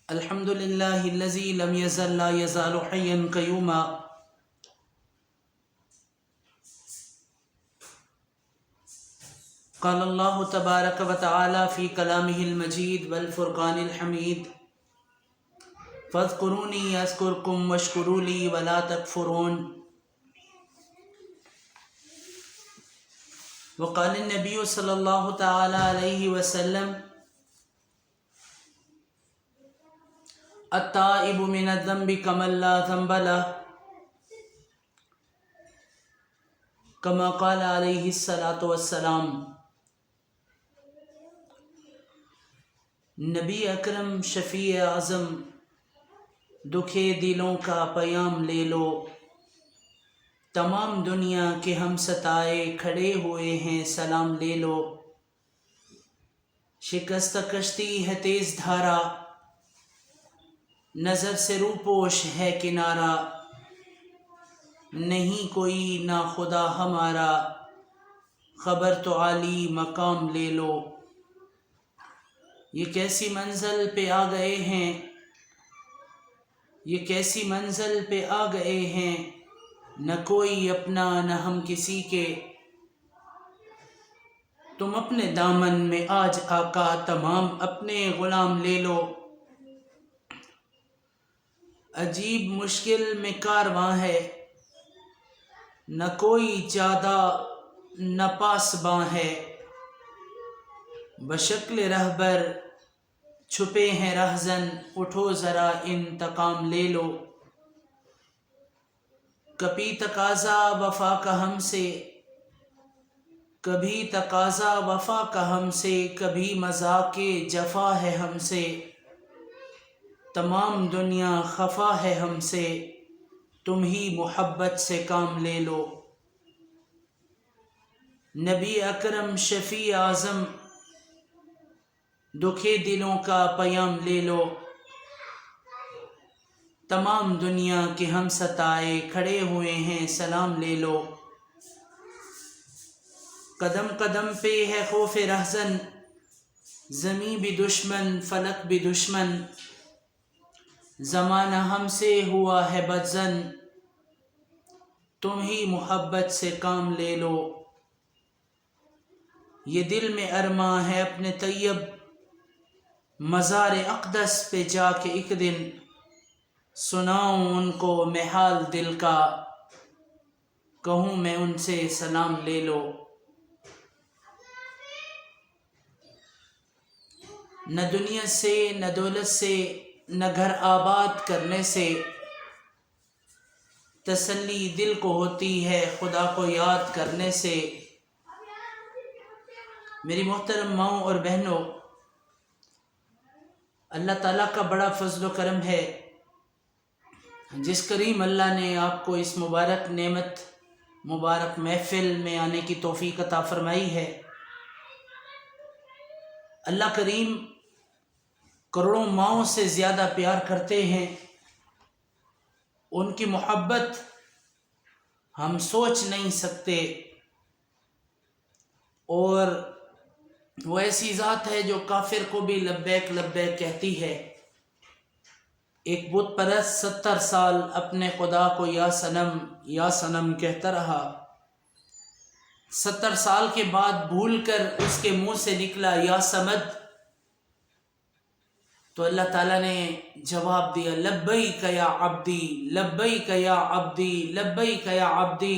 الحمد لله الذي لم يزل لا يزال حيا قيوما قال الله تبارك وتعالى في كلامه المجيد والفرقان الحميد فاذكروني أذكركم واشكروا لي ولا تكفرون. وقال النبي صلى الله تعالى عليه وسلم التائب من الذنب كمن لا ذنب له كما قال عليه الصلاة والسلام. نبی اکرم شفیع اعظم دکھے دلوں کا پیام لے لو، تمام دنیا کے ہم ستائے کھڑے ہوئے ہیں سلام لے لو. شکست کشتی ہے تیز دھارا، نظر سے روپوش ہے کنارہ، نہیں کوئی نہ خدا ہمارا، خبر تو عالی مقام لے لو. یہ کیسی منزل پہ آ گئے ہیں، یہ کیسی منزل پہ آ گئے ہیں، نہ کوئی اپنا نہ ہم کسی کے. تم اپنے دامن میں آج آقا تمام اپنے غلام لے لو. عجیب مشکل میں کارواں ہے، نہ کوئی زیادہ نہ پاسباں ہے. بشکل رہبر چھپے ہیں رہزن، اٹھو ذرا انتقام لے لو. کبھی تقاضا وفا کا ہم سے، کبھی تقاضا وفا کا ہم سے، کبھی مذاق جفا ہے ہم سے. تمام دنیا خفا ہے ہم سے، تم ہی محبت سے کام لے لو. نبی اکرم شفیع اعظم دکھے دلوں کا پیام لے لو، تمام دنیا کے ہم ستائے کھڑے ہوئے ہیں سلام لے لو. قدم قدم پہ ہے خوف رہزن، زمیں بھی دشمن فلک بھی دشمن، زمانہ ہم سے ہوا ہے بدظن، تم ہی محبت سے کام لے لو. یہ دل میں ارماں ہے اپنے طیب، مزار اقدس پہ جا کے ایک دن سناؤں ان کو میں حال دل کا، کہوں میں ان سے سلام لے لو. نہ دنیا سے نہ دولت سے نہ گھر آباد کرنے سے تسلی دل کو ہوتی ہے خدا کو یاد کرنے سے. میری محترم ماؤں اور بہنوں، اللہ تعالیٰ کا بڑا فضل و کرم ہے، جس کریم اللہ نے آپ کو اس مبارک نعمت مبارک محفل میں آنے کی توفیق عطا فرمائی ہے. اللہ کریم کروڑوں ماؤں سے زیادہ پیار کرتے ہیں. ان کی محبت ہم سوچ نہیں سکتے، اور وہ ایسی ذات ہے جو کافر کو بھی لبیک لبیک کہتی ہے. ایک بت پرست 70 سال اپنے خدا کو یا صنم کہتا رہا. 70 سال کے بعد بھول کر اس کے منہ سے نکلا یا صمد، تو اللہ تعالیٰ نے جواب دیا لبیک یا عبدی لبیک یا عبدی لبیک یا عبدی.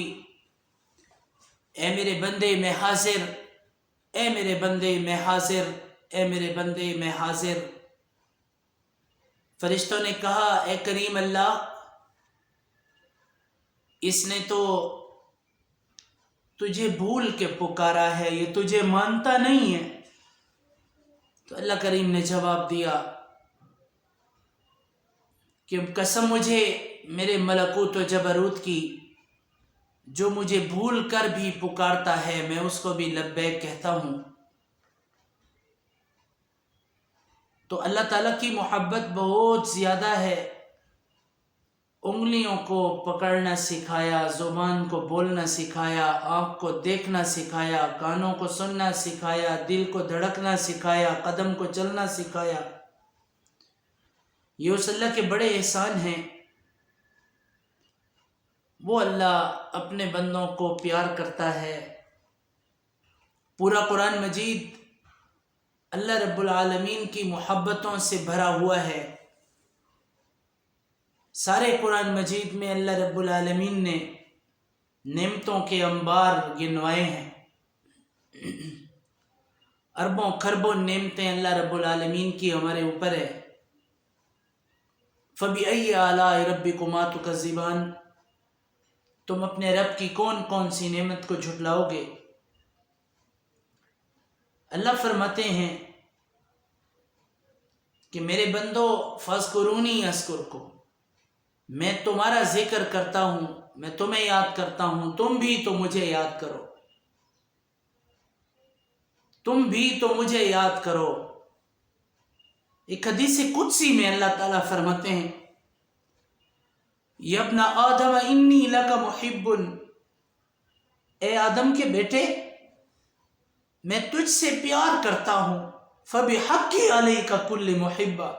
اے میرے بندے میں حاضر، اے میرے بندے میں حاضر، اے میرے بندے میں حاضر. فرشتوں نے کہا اے کریم اللہ، اس نے تو تجھے بھول کے پکارا ہے، یہ تجھے مانتا نہیں ہے. تو اللہ کریم نے جواب دیا کہ قسم مجھے میرے ملکوت و جبروت کی، جو مجھے بھول کر بھی پکارتا ہے میں اس کو بھی لبیک کہتا ہوں. تو اللہ تعالیٰ کی محبت بہت زیادہ ہے. انگلیوں کو پکڑنا سکھایا، زبان کو بولنا سکھایا، آنکھ کو دیکھنا سکھایا، کانوں کو سننا سکھایا، دل کو دھڑکنا سکھایا، قدم کو چلنا سکھایا. یہ اس اللہ کے بڑے احسان ہیں. وہ اللہ اپنے بندوں کو پیار کرتا ہے. پورا قرآن مجید اللہ رب العالمین کی محبتوں سے بھرا ہوا ہے. سارے قرآن مجید میں اللہ رب العالمین نے نعمتوں کے انبار گنوائے ہیں. اربوں خربوں نعمتیں اللہ رب العالمین کی ہمارے اوپر ہے. فَبِأَيِّ آلَاءِ رَبِّكُمَا تُكَذِّبَانِ، تم اپنے رب کی کون کون سی نعمت کو جھٹلاؤ گے؟ اللہ فرماتے ہیں کہ میرے بندو فَاذْكُرُونِي أَذْكُرْكُمْ، میں تمہارا ذکر کرتا ہوں، میں تمہیں یاد کرتا ہوں، تم بھی تو مجھے یاد کرو، تم بھی تو مجھے یاد کرو. ایک حدیث قدسی میں اللہ تعالیٰ فرماتے ہیں یا ابن آدم انی لک محب، اے آدم کے بیٹے میں تجھ سے پیار کرتا ہوں. فبحقی علیک کل محبہ،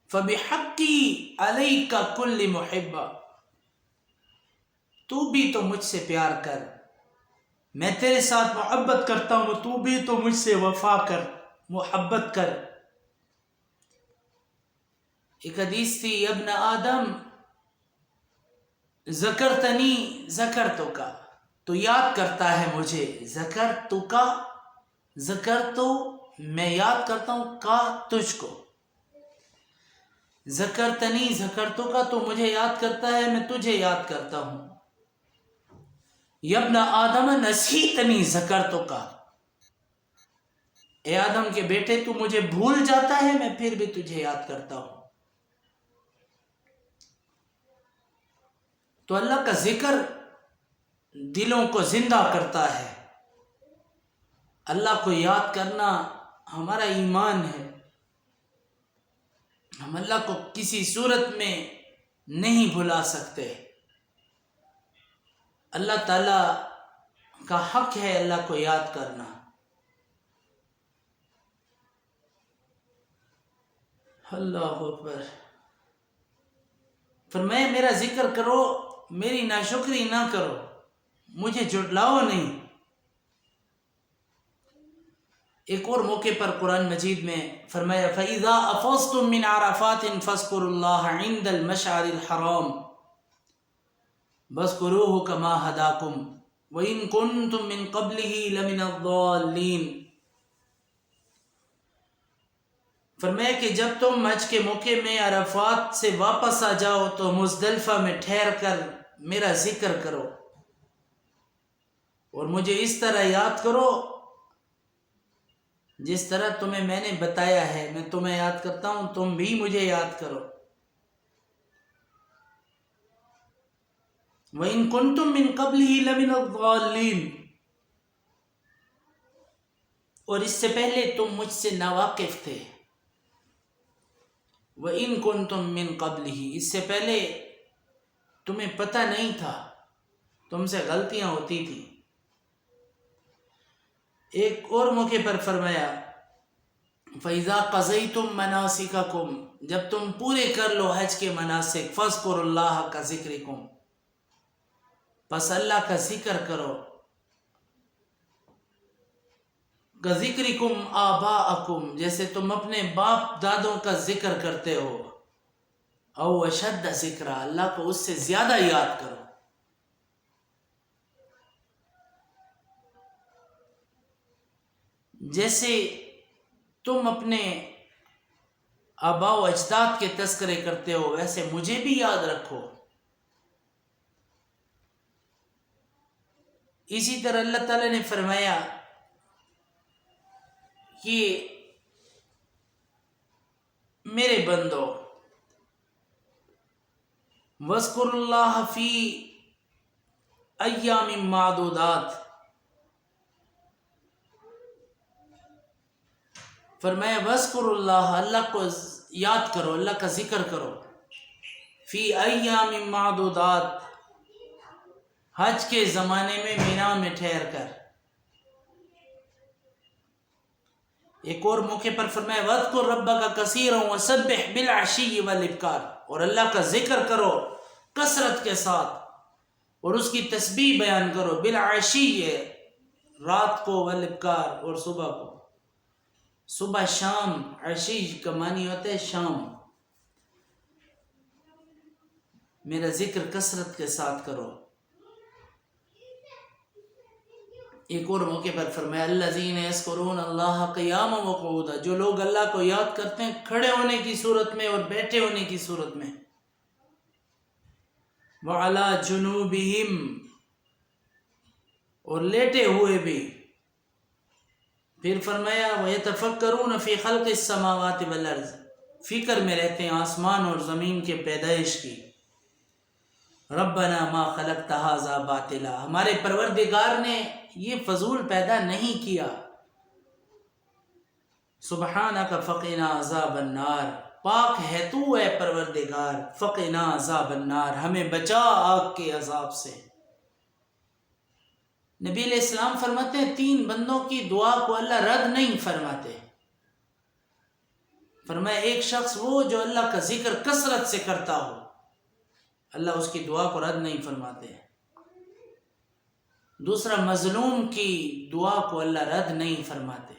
فبحقی علیک کل محبہ، تو بھی تو مجھ سے پیار کر، میں تیرے ساتھ محبت کرتا ہوں، تو بھی تو مجھ سے وفا کر، محبت کر. ایک حدیث تھی ابن آدم ذکرتنی ذکرتک، تو یاد کرتا ہے مجھے، ذکرتک، ذکرتو میں یاد کرتا ہوں، کا تجھ کو، ذکرتنی ذکرتک تو مجھے یاد کرتا ہے، میں تجھے یاد کرتا ہوں. یا ابن آدم نسیتنی ذکرتک، اے آدم کے بیٹے تو مجھے بھول جاتا ہے، میں پھر بھی تجھے یاد کرتا ہوں. تو اللہ کا ذکر دلوں کو زندہ کرتا ہے. اللہ کو یاد کرنا ہمارا ایمان ہے. ہم اللہ کو کسی صورت میں نہیں بھلا سکتے. اللہ تعالیٰ کا حق ہے اللہ کو یاد کرنا. اللہ اکبر. فرمایا میرا ذکر کرو، میری ناشکری نہ کرو، مجھے جھٹلاؤ نہیں. ایک اور موقع پر قرآن مجید میں فرمایا فَإِذَا أَفَضْتُم مِّنْ عَرَفَاتٍ فَاذْكُرُوا اللَّهَ عِندَ الْمَشْعَرِ الْحَرَامِ وَاذْكُرُوهُ كَمَا هَدَاكُمْ وَإِن كُنتُم مِّن قَبْلِهِ لَمِنَ الضَّالِّينَ. فرمایا کہ جب تم حج کے موقع میں عرفات سے واپس آ جاؤ تو مزدلفہ میں ٹھہر کر میرا ذکر کرو اور مجھے اس طرح یاد کرو جس طرح تمہیں میں نے بتایا ہے. میں تمہیں یاد کرتا ہوں، تم بھی مجھے یاد کرو. وَإِن كُنتُم مِّن قَبْلِهِ لَمِنَ الضَّالِّينَ، اور اس سے پہلے تم مجھ سے ناواقف تھے. وَإِن كُنتُم مِّن قَبْلِهِ، اس سے پہلے تمہیں پتہ نہیں تھا، تم سے غلطیاں ہوتی تھیں. ایک اور موقع پر فرمایا فَإِذَا قَضَيْتُم مَّنَاسِكَكُمْ، جب تم پورے کر لو حج کے مناسک، فَاذْكُرُوا اللَّهَ كَذِكْرِكُمْ، پس اللہ کا ذکر کرو. كَذِكْرِكُمْ آبَاءَكُمْ، جیسے تم اپنے باپ دادوں کا ذکر کرتے ہو. او اشد ذکرا، اللہ کو اس سے زیادہ یاد کرو. جیسے تم اپنے آباء و اجداد کے تذکرے کرتے ہو ویسے مجھے بھی یاد رکھو. اسی طرح اللہ تعالیٰ نے فرمایا کہ میرے بندو وَاذْكُرُوا اللَّهَ فِي أَيَّامٍ مَّعْدُودَاتٍ، فرمایا وَاذْكُرُوا اللَّهَ، اللہ کو یاد کرو، اللہ کا ذکر کرو. فی ایام معدودات، حج کے زمانے میں مینا میں ٹھہر کر. ایک اور موقع پر فرمایا وَاذْكُرْ رَبَّكَ كَثِيرًا وَسَبِّحْ بِالْعَشِيِّ وَالْإِبْكَارِ، اور اللہ کا ذکر کرو کثرت کے ساتھ اور اس کی تسبیح بیان کرو، بالعشی رات کو، والابکار اور صبح کو، صبح شام، عشی کا معنی ہوتا ہے شام، میرا ذکر کثرت کے ساتھ کرو۔ ایک اور موقع پر فرمایا الذین یذکرون اللہ قیاما وقعودا، جو لوگ اللہ کو یاد کرتے ہیں کھڑے ہونے کی صورت میں اور بیٹھے ہونے کی صورت میں، وعلی جنوبہم، اور لیٹے ہوئے بھی۔ پھر فرمایا وَيَتَفَكَّرُونَ فِي خَلْقِ السَّمَاوَاتِ وَالْأَرْضِ، فکر میں رہتے ہیں آسمان اور زمین کے پیدائش کی۔ ربنا ما خلقت ھذا باطلا، ہمارے پروردگار نے یہ فضول پیدا نہیں کیا۔ سبحانک فقنا عذاب النار، پاک ہے تو اے پروردگار، فقنا عذاب النار، ہمیں بچا آگ کے عذاب سے۔ نبی علیہ السلام فرماتے ہیں 3 بندوں کی دعا کو اللہ رد نہیں فرماتے۔ فرمایا ایک شخص وہ جو اللہ کا ذکر کثرت سے کرتا ہو، اللہ اس کی دعا کو رد نہیں فرماتے۔ دوسرا مظلوم کی دعا کو اللہ رد نہیں فرماتے۔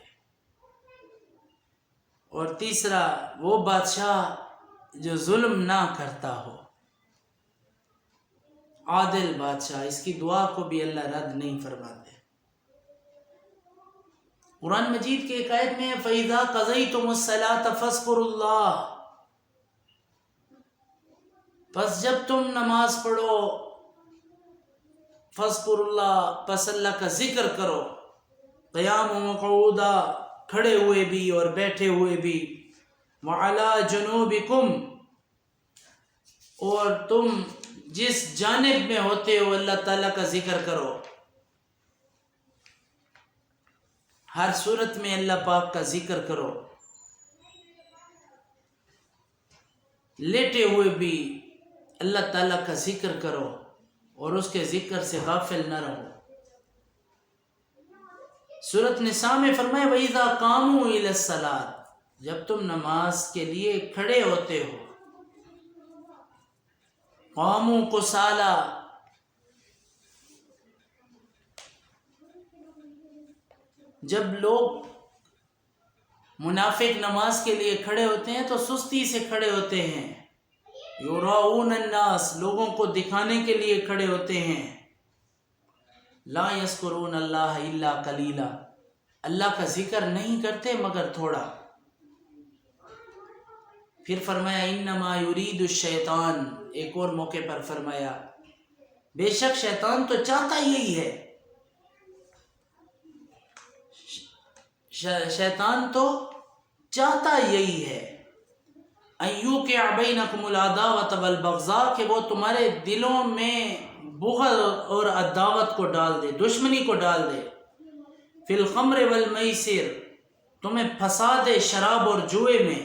اور تیسرا وہ بادشاہ جو ظلم نہ کرتا ہو، عادل بادشاہ، اس کی دعا کو بھی اللہ رد نہیں فرماتے۔ قرآن مجید کے ایک آیت میں فَإِذَا قَضَيْتُمُ الصَّلَاةَ فَاذْكُرُوا اللَّهَ، پس جب تم نماز پڑھو، فَاذْكُرُوا اللَّهَ، پس اللہ کا ذکر کرو، قیام وقعودا، کھڑے ہوئے بھی اور بیٹھے ہوئے بھی، وَعَلَى جُنُوبِكُمْ، اور تم جس جانب میں ہوتے ہو اللہ تعالیٰ کا ذکر کرو۔ ہر صورت میں اللہ پاک کا ذکر کرو، لیٹے ہوئے بھی اللہ تعالیٰ کا ذکر کرو اور اس کے ذکر سے غافل نہ رہو۔ سورۃ نساء میں فرمایا وَإِذَا قَامُوا إِلَى الصَّلَاةِ، جب تم نماز کے لیے کھڑے ہوتے ہو، قاموا کسالى، جب لوگ منافق نماز کے لیے کھڑے ہوتے ہیں تو سستی سے کھڑے ہوتے ہیں، یراؤون الناس، لوگوں کو دکھانے کے لیے کھڑے ہوتے ہیں، لا یذکرون اللہ الا قلیلا، اللہ کا ذکر نہیں کرتے مگر تھوڑا۔ پھر فرمایا انما یرید الشیطان، ایک اور موقع پر فرمایا بے شک شیطان تو چاہتا یہی ہے، شیطان تو چاہتا یہی ہے، ان یوقع بینکم العداوۃ والبغضاء، کہ وہ تمہارے دلوں میں بغض اور عداوت کو ڈال دے، دشمنی کو ڈال دے، فی الخمر والمیسر، تمہیں پھنسا دے شراب اور جوئے میں،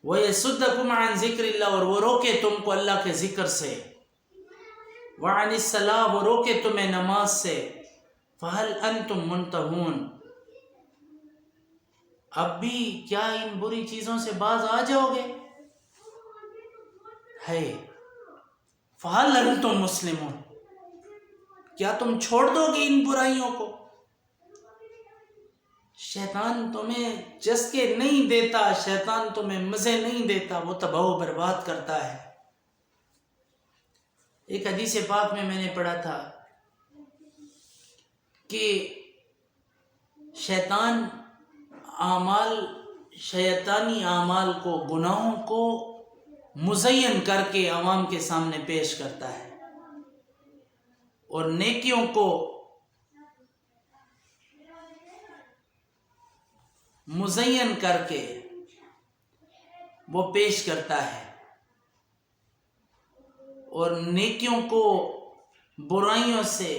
وَيَصُدَّكُمْ عَنْ ذِكْرِ اللَّهِ، اور وہ روکے تم کو اللہ کے ذکر سے، وَعَنِ الصَّلَاةِ، وہ روکے تمہیں نماز سے، فَهَلْ أَنْتُمْ مُنْتَهُونَ، اب بھی کیا ان بری چیزوں سے باز آ جاؤ گے؟ ہے فَهَلْ أَنْتُمْ مُسْلِمُونَ، کیا تم چھوڑ دو گے ان برائیوں کو؟ شیطان تمہیں چسکے نہیں دیتا، شیطان تمہیں مزے نہیں دیتا، وہ تباہ و برباد کرتا ہے۔ ایک حدیث پاک میں نے پڑھا تھا کہ شیطانی اعمال کو، گناہوں کو مزین کر کے عوام کے سامنے پیش کرتا ہے، اور نیکیوں کو مزین کر کے وہ پیش کرتا ہے، اور نیکیوں کو برائیوں سے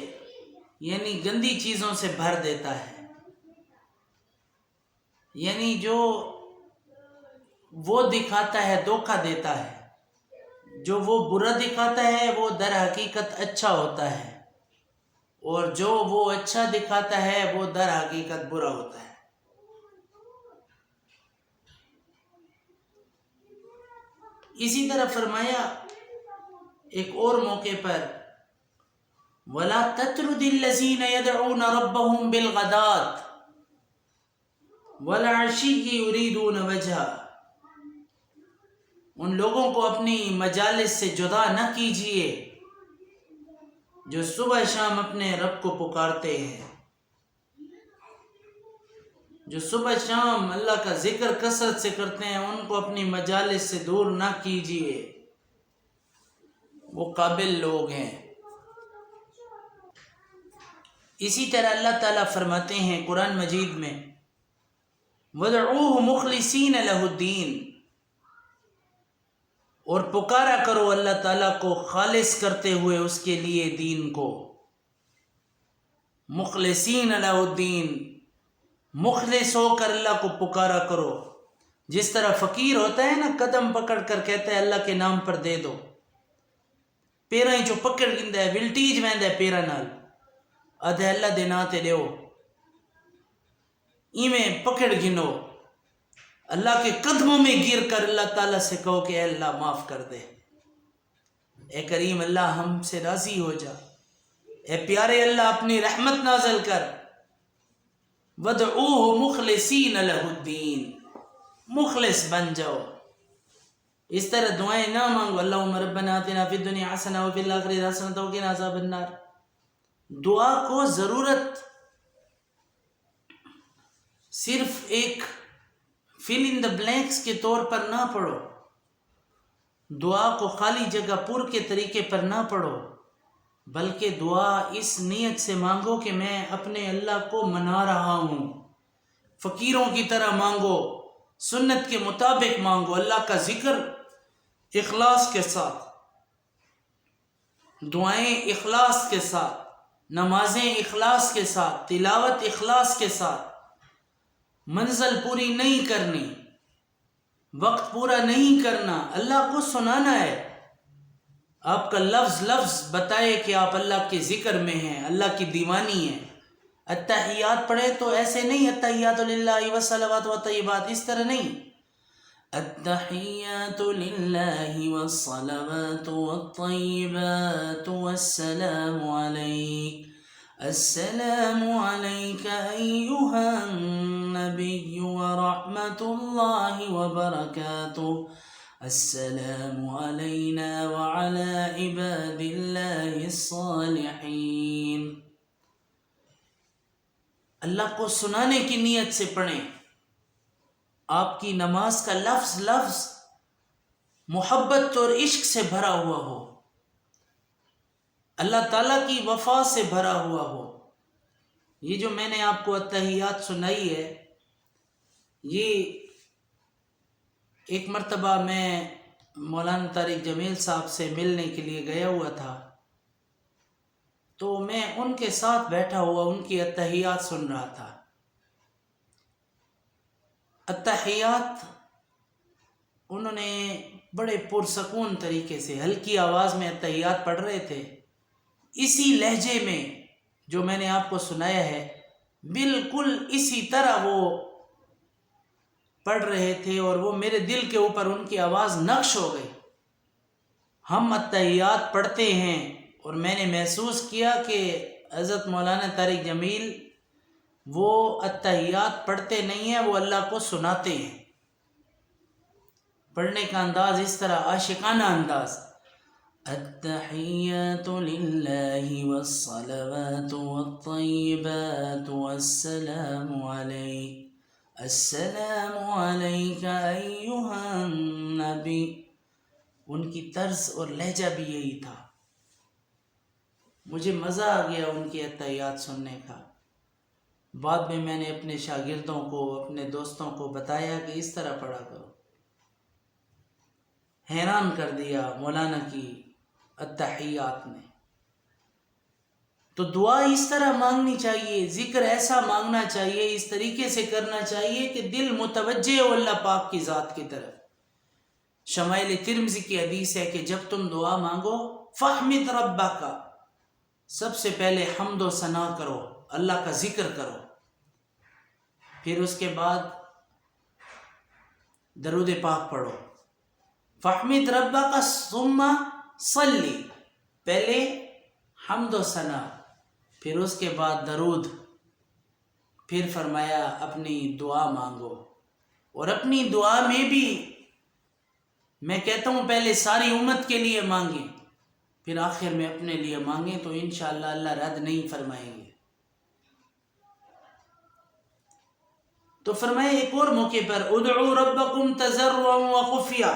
یعنی گندی چیزوں سے بھر دیتا ہے۔ یعنی جو وہ دکھاتا ہے دھوکہ دیتا ہے، جو وہ برا دکھاتا ہے وہ در حقیقت اچھا ہوتا ہے، اور جو وہ اچھا دکھاتا ہے وہ در حقیقت برا ہوتا ہے۔ اسی طرح فرمایا ایک اور موقع پر وَلَا تَطْرُدِ الَّذِينَ يَدْعُونَ رَبَّهُمْ بِالْغَدَاةِ وَالْعَشِيِّ يُرِيدُونَ وَجْهَهُ، ان لوگوں کو اپنی مجالس سے جدا نہ کیجیے جو صبح شام اپنے رب کو پکارتے ہیں، جو صبح شام اللہ کا ذکر کثرت سے کرتے ہیں، ان کو اپنی مجالس سے دور نہ کیجیے، وہ قابل لوگ ہیں۔ اسی طرح اللہ تعالیٰ فرماتے ہیں قرآن مجید میں وَادْعُوهُ مُخْلِصِينَ لَهُ الدِّينَ، اور پکارا کرو اللہ تعالیٰ کو خالص کرتے ہوئے اس کے لیے دین کو، مخلصین لہ الدین، مخلص ہو کر اللہ کو پکارا کرو۔ جس طرح فقیر ہوتا ہے نا، قدم پکڑ کر کہتا ہے اللہ کے نام پر دے دو، پیرا جو پکڑ گندا ہے ولٹیج ویندا ہے پیرا نال، ادھے اللہ دے نا تے دیو، ایویں پکڑ گنو، اللہ کے قدموں میں گر کر اللہ تعالیٰ سے کہو کہ اے اللہ معاف کر دے، اے کریم اللہ ہم سے راضی ہو جا، اے پیارے اللہ اپنی رحمت نازل کر۔ وَادْعُوهُ مُخْلِصِينَ لَهُ الدِّينَ، مخلص بن جاؤ۔ اس طرح دعائیں نہ مانگو اللہم ربنا آتنا فی الدنیا حسنہ وفی الآخرۃ حسنۃ وقنا عذاب النار۔ دعا کو ضرورت صرف ایک فل ان دا بلینکس کے طور پر نہ پڑھو، دعا کو خالی جگہ پور کے طریقے پر نہ پڑھو، بلکہ دعا اس نیت سے مانگو کہ میں اپنے اللہ کو منا رہا ہوں، فقیروں کی طرح مانگو، سنت کے مطابق مانگو، اللہ کا ذکر اخلاص کے ساتھ، دعائیں اخلاص کے ساتھ، نمازیں اخلاص کے ساتھ، تلاوت اخلاص کے ساتھ، منزل پوری نہیں کرنی، وقت پورا نہیں کرنا، اللہ کو سنانا ہے، آپ کا لفظ لفظ بتائے کہ آپ اللہ کے ذکر میں ہیں، اللہ کی دیوانی ہیں۔ اتحیات پڑھے تو ایسے نہیں اتحیات للہ والصلوات والطیبات، اس طرح نہیں، التحیات للہ والصلوات والطیبات والسلام علیک، السلام علیک ایہا النبی ورحمۃ اللہ وبرکاتہ، السلام علینا وعلی عباد اللہ الصالحین۔ اللہ کو سنانے کی نیت سے پڑھیں، آپ کی نماز کا لفظ لفظ محبت اور عشق سے بھرا ہوا ہو، اللہ تعالیٰ کی وفا سے بھرا ہوا ہو۔ یہ جو میں نے آپ کو اتحیات سنائی ہے، یہ ایک مرتبہ میں مولانا طارق جمیل صاحب سے ملنے کے لیے گیا ہوا تھا، تو میں ان کے ساتھ بیٹھا ہوا ان کی اتحیات سن رہا تھا۔ اتحیات انہوں نے بڑے پرسکون طریقے سے ہلکی آواز میں اتحیات پڑھ رہے تھے، اسی لہجے میں جو میں نے آپ کو سنایا ہے بالکل اسی طرح وہ پڑھ رہے تھے، اور وہ میرے دل کے اوپر ان کی آواز نقش ہو گئی۔ ہم اتحیات پڑھتے ہیں اور میں نے محسوس کیا کہ حضرت مولانا طارق جمیل وہ اتحیات پڑھتے نہیں ہیں، وہ اللہ کو سناتے ہیں۔ پڑھنے کا انداز اس طرح عاشقانہ انداز، التحیات للہ والصلوات والطیبات والسلام علیک، السلام علیک ایہا النبی۔ ان کی طرز اور لہجہ بھی یہی تھا۔ مجھے مزہ آ گیا ان کی اتحیات سننے کا۔ بعد میں میں نے اپنے شاگردوں کو، اپنے دوستوں کو بتایا کہ اس طرح پڑھا کرو۔ حیران کر دیا مولانا کی اتحیات نے۔ تو دعا اس طرح مانگنی چاہیے، ذکر ایسا مانگنا چاہیے، اس طریقے سے کرنا چاہیے کہ دل متوجہ ہو اللہ پاک کی ذات کی طرف۔ شمائل ترمذی کی حدیث ہے کہ جب تم دعا مانگو فاحمد ربک، سب سے پہلے حمد و ثنا کرو، اللہ کا ذکر کرو، پھر اس کے بعد درود پاک پڑھو، فحمد ربک ثم صلی، پہلے حمد و ثنا، پھر اس کے بعد درود، پھر فرمایا اپنی دعا مانگو. اور اپنی دعا میں بھی میں کہتا ہوں پہلے ساری امت کے لیے مانگیں، پھر آخر میں اپنے لیے مانگیں تو انشاءاللہ اللہ رد نہیں فرمائیں گے. تو فرمایا ایک اور موقع پر ادعوا ربکم تضرعا وخفیا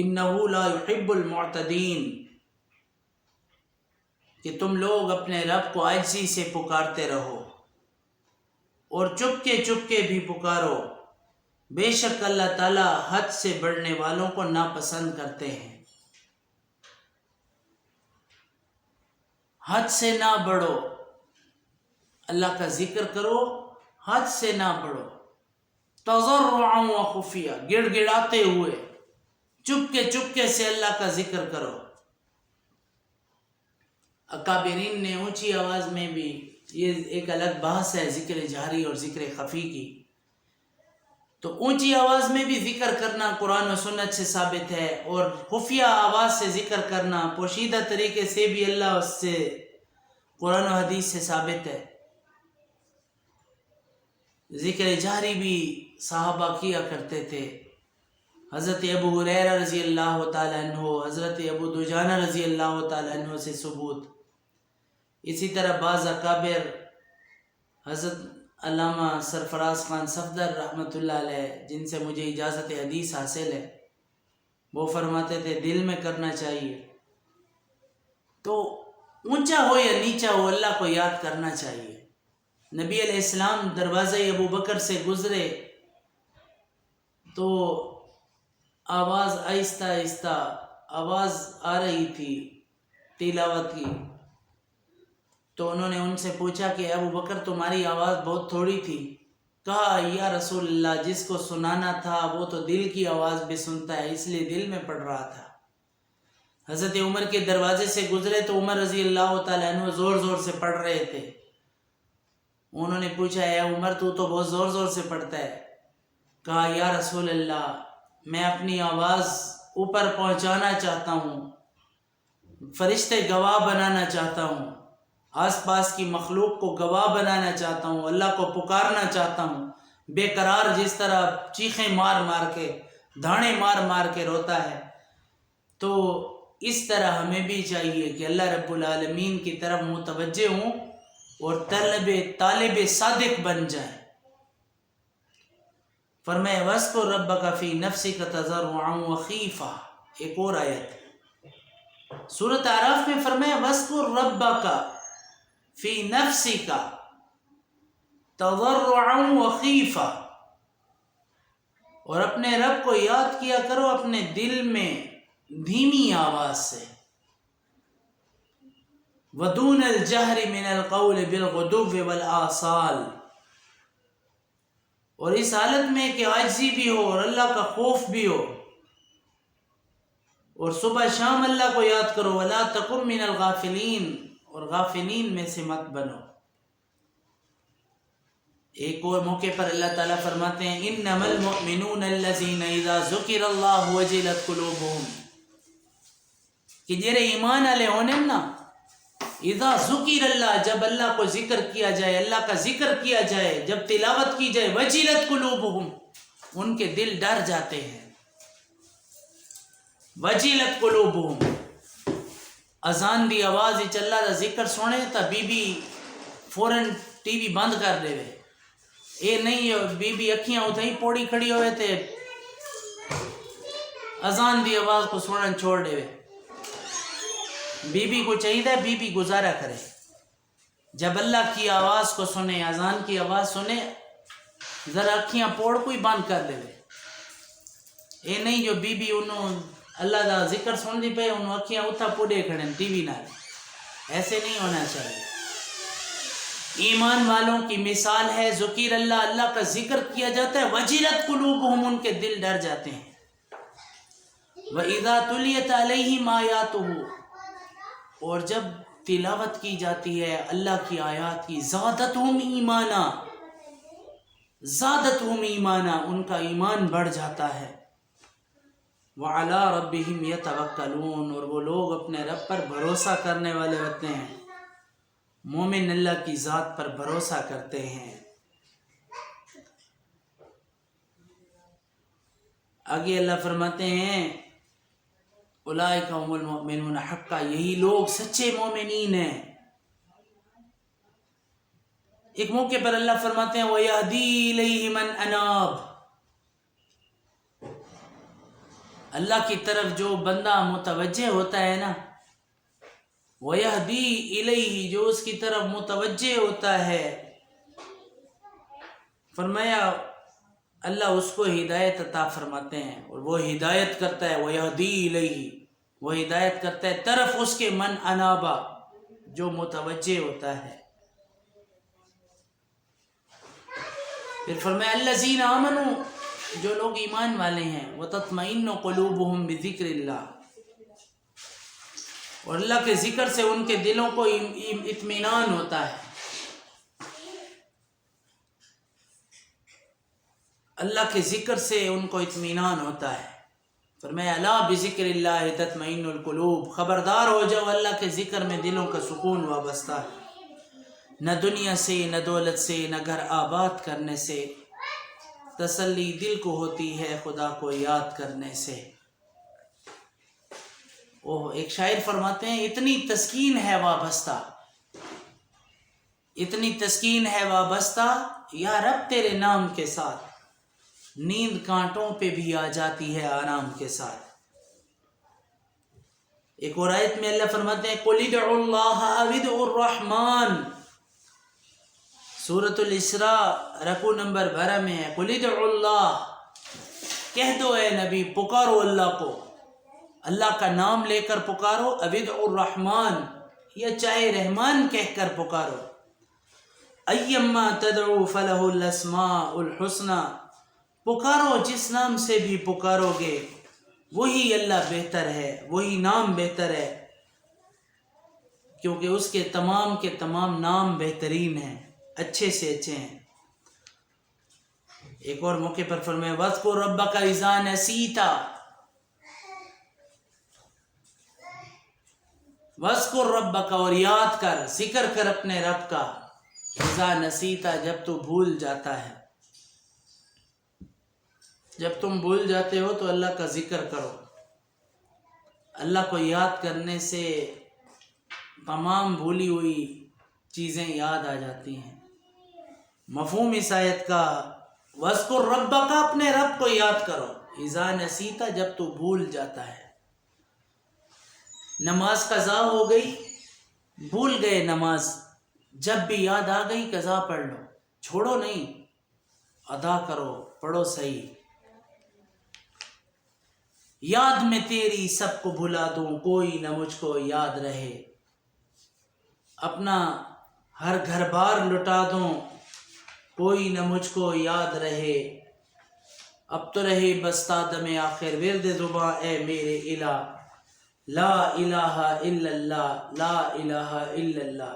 انہ لا يحب المعتدین، کہ تم لوگ اپنے رب کو عاجزی سے پکارتے رہو اور چپکے بھی پکارو، بے شک اللہ تعالیٰ حد سے بڑھنے والوں کو ناپسند کرتے ہیں. حد سے نہ بڑھو، اللہ کا ذکر کرو، حد سے نہ بڑھو. تضرعا وخفیا، گڑ گڑاتے ہوئے، چپکے سے اللہ کا ذکر کرو. اکابرین نے اونچی آواز میں بھی، یہ ایک الگ بحث ہے ذکر جہری اور ذکر خفی کی، تو اونچی آواز میں بھی ذکر کرنا قرآن و سنت سے ثابت ہے، اور خفیہ آواز سے ذکر کرنا پوشیدہ طریقے سے بھی اللہ اس سے قرآن و حدیث سے ثابت ہے. ذکر جہری بھی صحابہ کیا کرتے تھے. حضرت ابو ہریرہ رضی اللہ تعالیٰ عنہ، حضرت ابو دجانہ رضی اللہ تعالیٰ عنہ سے ثبوت. اسی طرح بعض اکابر، حضرت علامہ سرفراز خان صفدر رحمۃ اللہ علیہ، جن سے مجھے اجازت حدیث حاصل ہے، وہ فرماتے تھے دل میں کرنا چاہیے. تو اونچا ہو یا نیچا ہو اللہ کو یاد کرنا چاہیے. نبی علیہ السلام دروازہ ابو بکر سے گزرے تو آواز آہستہ آواز آ رہی تھی تلاوت کی. تو انہوں نے ان سے پوچھا کہ ابو بکر تمہاری آواز بہت تھوڑی تھی. کہا یا رسول اللہ، جس کو سنانا تھا وہ تو دل کی آواز بھی سنتا ہے، اس لیے دل میں پڑھ رہا تھا. حضرت عمر کے دروازے سے گزرے تو عمر رضی اللہ تعالیٰ عنہ زور سے پڑھ رہے تھے. انہوں نے پوچھا اے عمر تو بہت زور سے پڑھتا ہے. کہا یا رسول اللہ، میں اپنی آواز اوپر پہنچانا چاہتا ہوں، فرشتے گواہ بنانا چاہتا ہوں، آس پاس کی مخلوق کو گواہ بنانا چاہتا ہوں، اللہ کو پکارنا چاہتا ہوں. بے قرار جس طرح چیخیں مار کے، دھاڑے مار کے روتا ہے، تو اس طرح ہمیں بھی چاہیے کہ اللہ رب العالمین کی طرف متوجہ ہوں اور طالب صادق بن جائیں. فرمائے وَاذْكُرْ رَبَّكَ فِي نَفْسِكَ تَضَرُّعًا وَخِيفَةً. ایک اور آیت سورۃ اعراف میں فرمایا وَاذْكُرْ رَبَّكَ فِي نَفْسِكَ تَضَرُّعًا وَخِيفَةً، اور اپنے رب کو یاد کیا کرو اپنے دل میں دھیمی آواز سے. وَدُونَ الْجَهْرِ مِنَ الْقَوْلِ بِالْغُدُوِّ وَالْآصَالِ، اور اس حالت میں کہ عاجزی بھی ہو اور اللہ کا خوف بھی ہو، اور صبح شام اللہ کو یاد کرو. وَلَا تَكُن مِّنَ الْغَافِلِينَ، اور غافلین میں سے مت بنو. ایک اور موقع پر اللہ تعالیٰ فرماتے ہیں اِنَّمَا الْمُؤْمِنُونَ الَّذِينَ إِذَا ذُكِرَ اللَّهُ وَجِلَتْ قُلُوبُهُمْ، کہ جرے ایمان والے ہونے نا، اذا ذکر اللہ، جب اللہ کو ذکر کیا جائے، اللہ کا ذکر کیا جائے، جب تلاوت کی جائے، وجلت قلوبہم، ان کے دل ڈر جاتے ہیں. وجلت قلوبہم، اذان دی آواز وچ اللہ دا ذکر سنے تا بی بی فوراً ٹی وی بند کر دے وے. اے نہیں بی بی اکھیاں اتھائی پوڑی کھڑی ہوئے تے اذان دی آواز کو سنن چھوڑ دے وے. بی بی کو چاہیے بی بی گزارا کرے، جب اللہ کی آواز کو سنے، اذان کی آواز سنے، ذرا اکھیاں پوڑ کوئی بند کر دے. اے نہیں جو بی بی انہوں اللہ دا ذکر سن دی پہ انہوں اکھیاں اتھا پوڑے کھڑے ٹی وی نہ، ایسے نہیں ہونا چاہیے. ایمان والوں کی مثال ہے ذکر اللہ، اللہ کا ذکر کیا جاتا ہے، وجلت قلوبہم، ان کے دل ڈر جاتے ہیں. وَإِذَا تُلِيَتْ عَلَيْهِمْ آيَاتُهُ، اور جب تلاوت کی جاتی ہے اللہ کی آیات کی، زادتہم ایمانا، زادتہم ایمانا، ان کا ایمان بڑھ جاتا ہے. وَعَلَىٰ رَبِّهِمْ يَتَوَكَّلُونَ، اور وہ لوگ اپنے رب پر بھروسہ کرنے والے ہوتے ہیں، مومن اللہ کی ذات پر بھروسہ کرتے ہیں۔ آگے اللہ فرماتے ہیں اولئک هم المؤمنون حقا، یہی لوگ سچے مومنین ہیں۔ ایک موقع پر اللہ فرماتے ہیں وَيَهْدِي إِلَيْهِ مَنْ أَنَابَ، اللہ کی طرف جو بندہ متوجہ ہوتا ہے نا، وَيَهْدِي إِلَيْهِ، جو اس کی طرف متوجہ ہوتا ہے، فرمایا اللہ اس کو ہدایت عطا فرماتے ہیں، اور وہ ہدایت کرتا ہے، وَيَهْدِي إِلَيْهِ، وہ ہدایت کرتا ہے طرف اس کے من انابا، جو متوجہ ہوتا ہے۔ پھر فرمایا الذین آمنوا، جو لوگ ایمان والے ہیں، وتطمئن قلوبہم بذکر اللہ، اور اللہ کے ذکر سے ان کے دلوں کو اطمینان ہوتا ہے، اللہ کے ذکر سے ان کو اطمینان ہوتا ہے۔ فرمایا الا بذکر اللہ تطمئن القلوب، خبردار ہو جاؤ اللہ کے ذکر میں دلوں کا سکون وابستہ ہے، نہ دنیا سے، نہ دولت سے، نہ گھر آباد کرنے سے، تسلی دل کو ہوتی ہے خدا کو یاد کرنے سے۔ ایک شاعر فرماتے ہیں اتنی تسکین ہے وابستہ، اتنی تسکین ہے وابستہ یا رب تیرے نام کے ساتھ، نیند کانٹوں پہ بھی آ جاتی ہے آرام کے ساتھ۔ ایک اور آیت میں اللہ فرماتے ہیں قُلِ ادْعُوا اللَّهَ أَوِ ادْعُوا الرَّحْمَنَ، سورۃ الاسراء رکوع نمبر 12 میں ہے، قُلِ ادْعُوا اللَّهَ، کہہ دو اے نبی پکارو اللہ کو، اللہ کا نام لے کر پکارو، أَوِ ادْعُوا الرَّحْمَنَ، یا چاہے رحمان کہہ کر پکارو، أَيَّمَّا تَدْعُوا فَلَهُ الْأَسْمَاءُ الْحُسْنَى، پکارو جس نام سے بھی پکارو گے وہی اللہ بہتر ہے، وہی نام بہتر ہے، کیونکہ اس کے تمام نام بہترین ہیں، اچھے سے اچھے ہیں۔ ایک اور موقع پر فرمایا وَاذْكُرْ رَبَّكَ إِذَا نَسِيتَ، وَاذْكُرْ رَبَّكَ، اور یاد کر، ذکر کر اپنے رب کا، إِذَا نَسِيتَ، جب تو بھول جاتا ہے، جب تم بھول جاتے ہو تو اللہ کا ذکر کرو۔ اللہ کو یاد کرنے سے تمام بھولی ہوئی چیزیں یاد آ جاتی ہیں۔ مفہوم اس آیت کا وَاذْكُرْ رَبَّكَ، اپنے رب کو یاد کرو، إِذَا نَسِيتَ، جب تو بھول جاتا ہے۔ نماز قضا ہو گئی، بھول گئے نماز، جب بھی یاد آ گئی قضا پڑھ لو، چھوڑو نہیں، ادا کرو، پڑھو صحیح۔ یاد میں تیری سب کو بھلا دوں، کوئی نہ مجھ کو یاد رہے، اپنا ہر گھر بار لٹا دوں، کوئی نہ مجھ کو یاد رہے، اب تو رہے بستہ دم آخر ورد زباں اے میرے الہ، لا الہ الا اللہ، لا الہ الا اللہ۔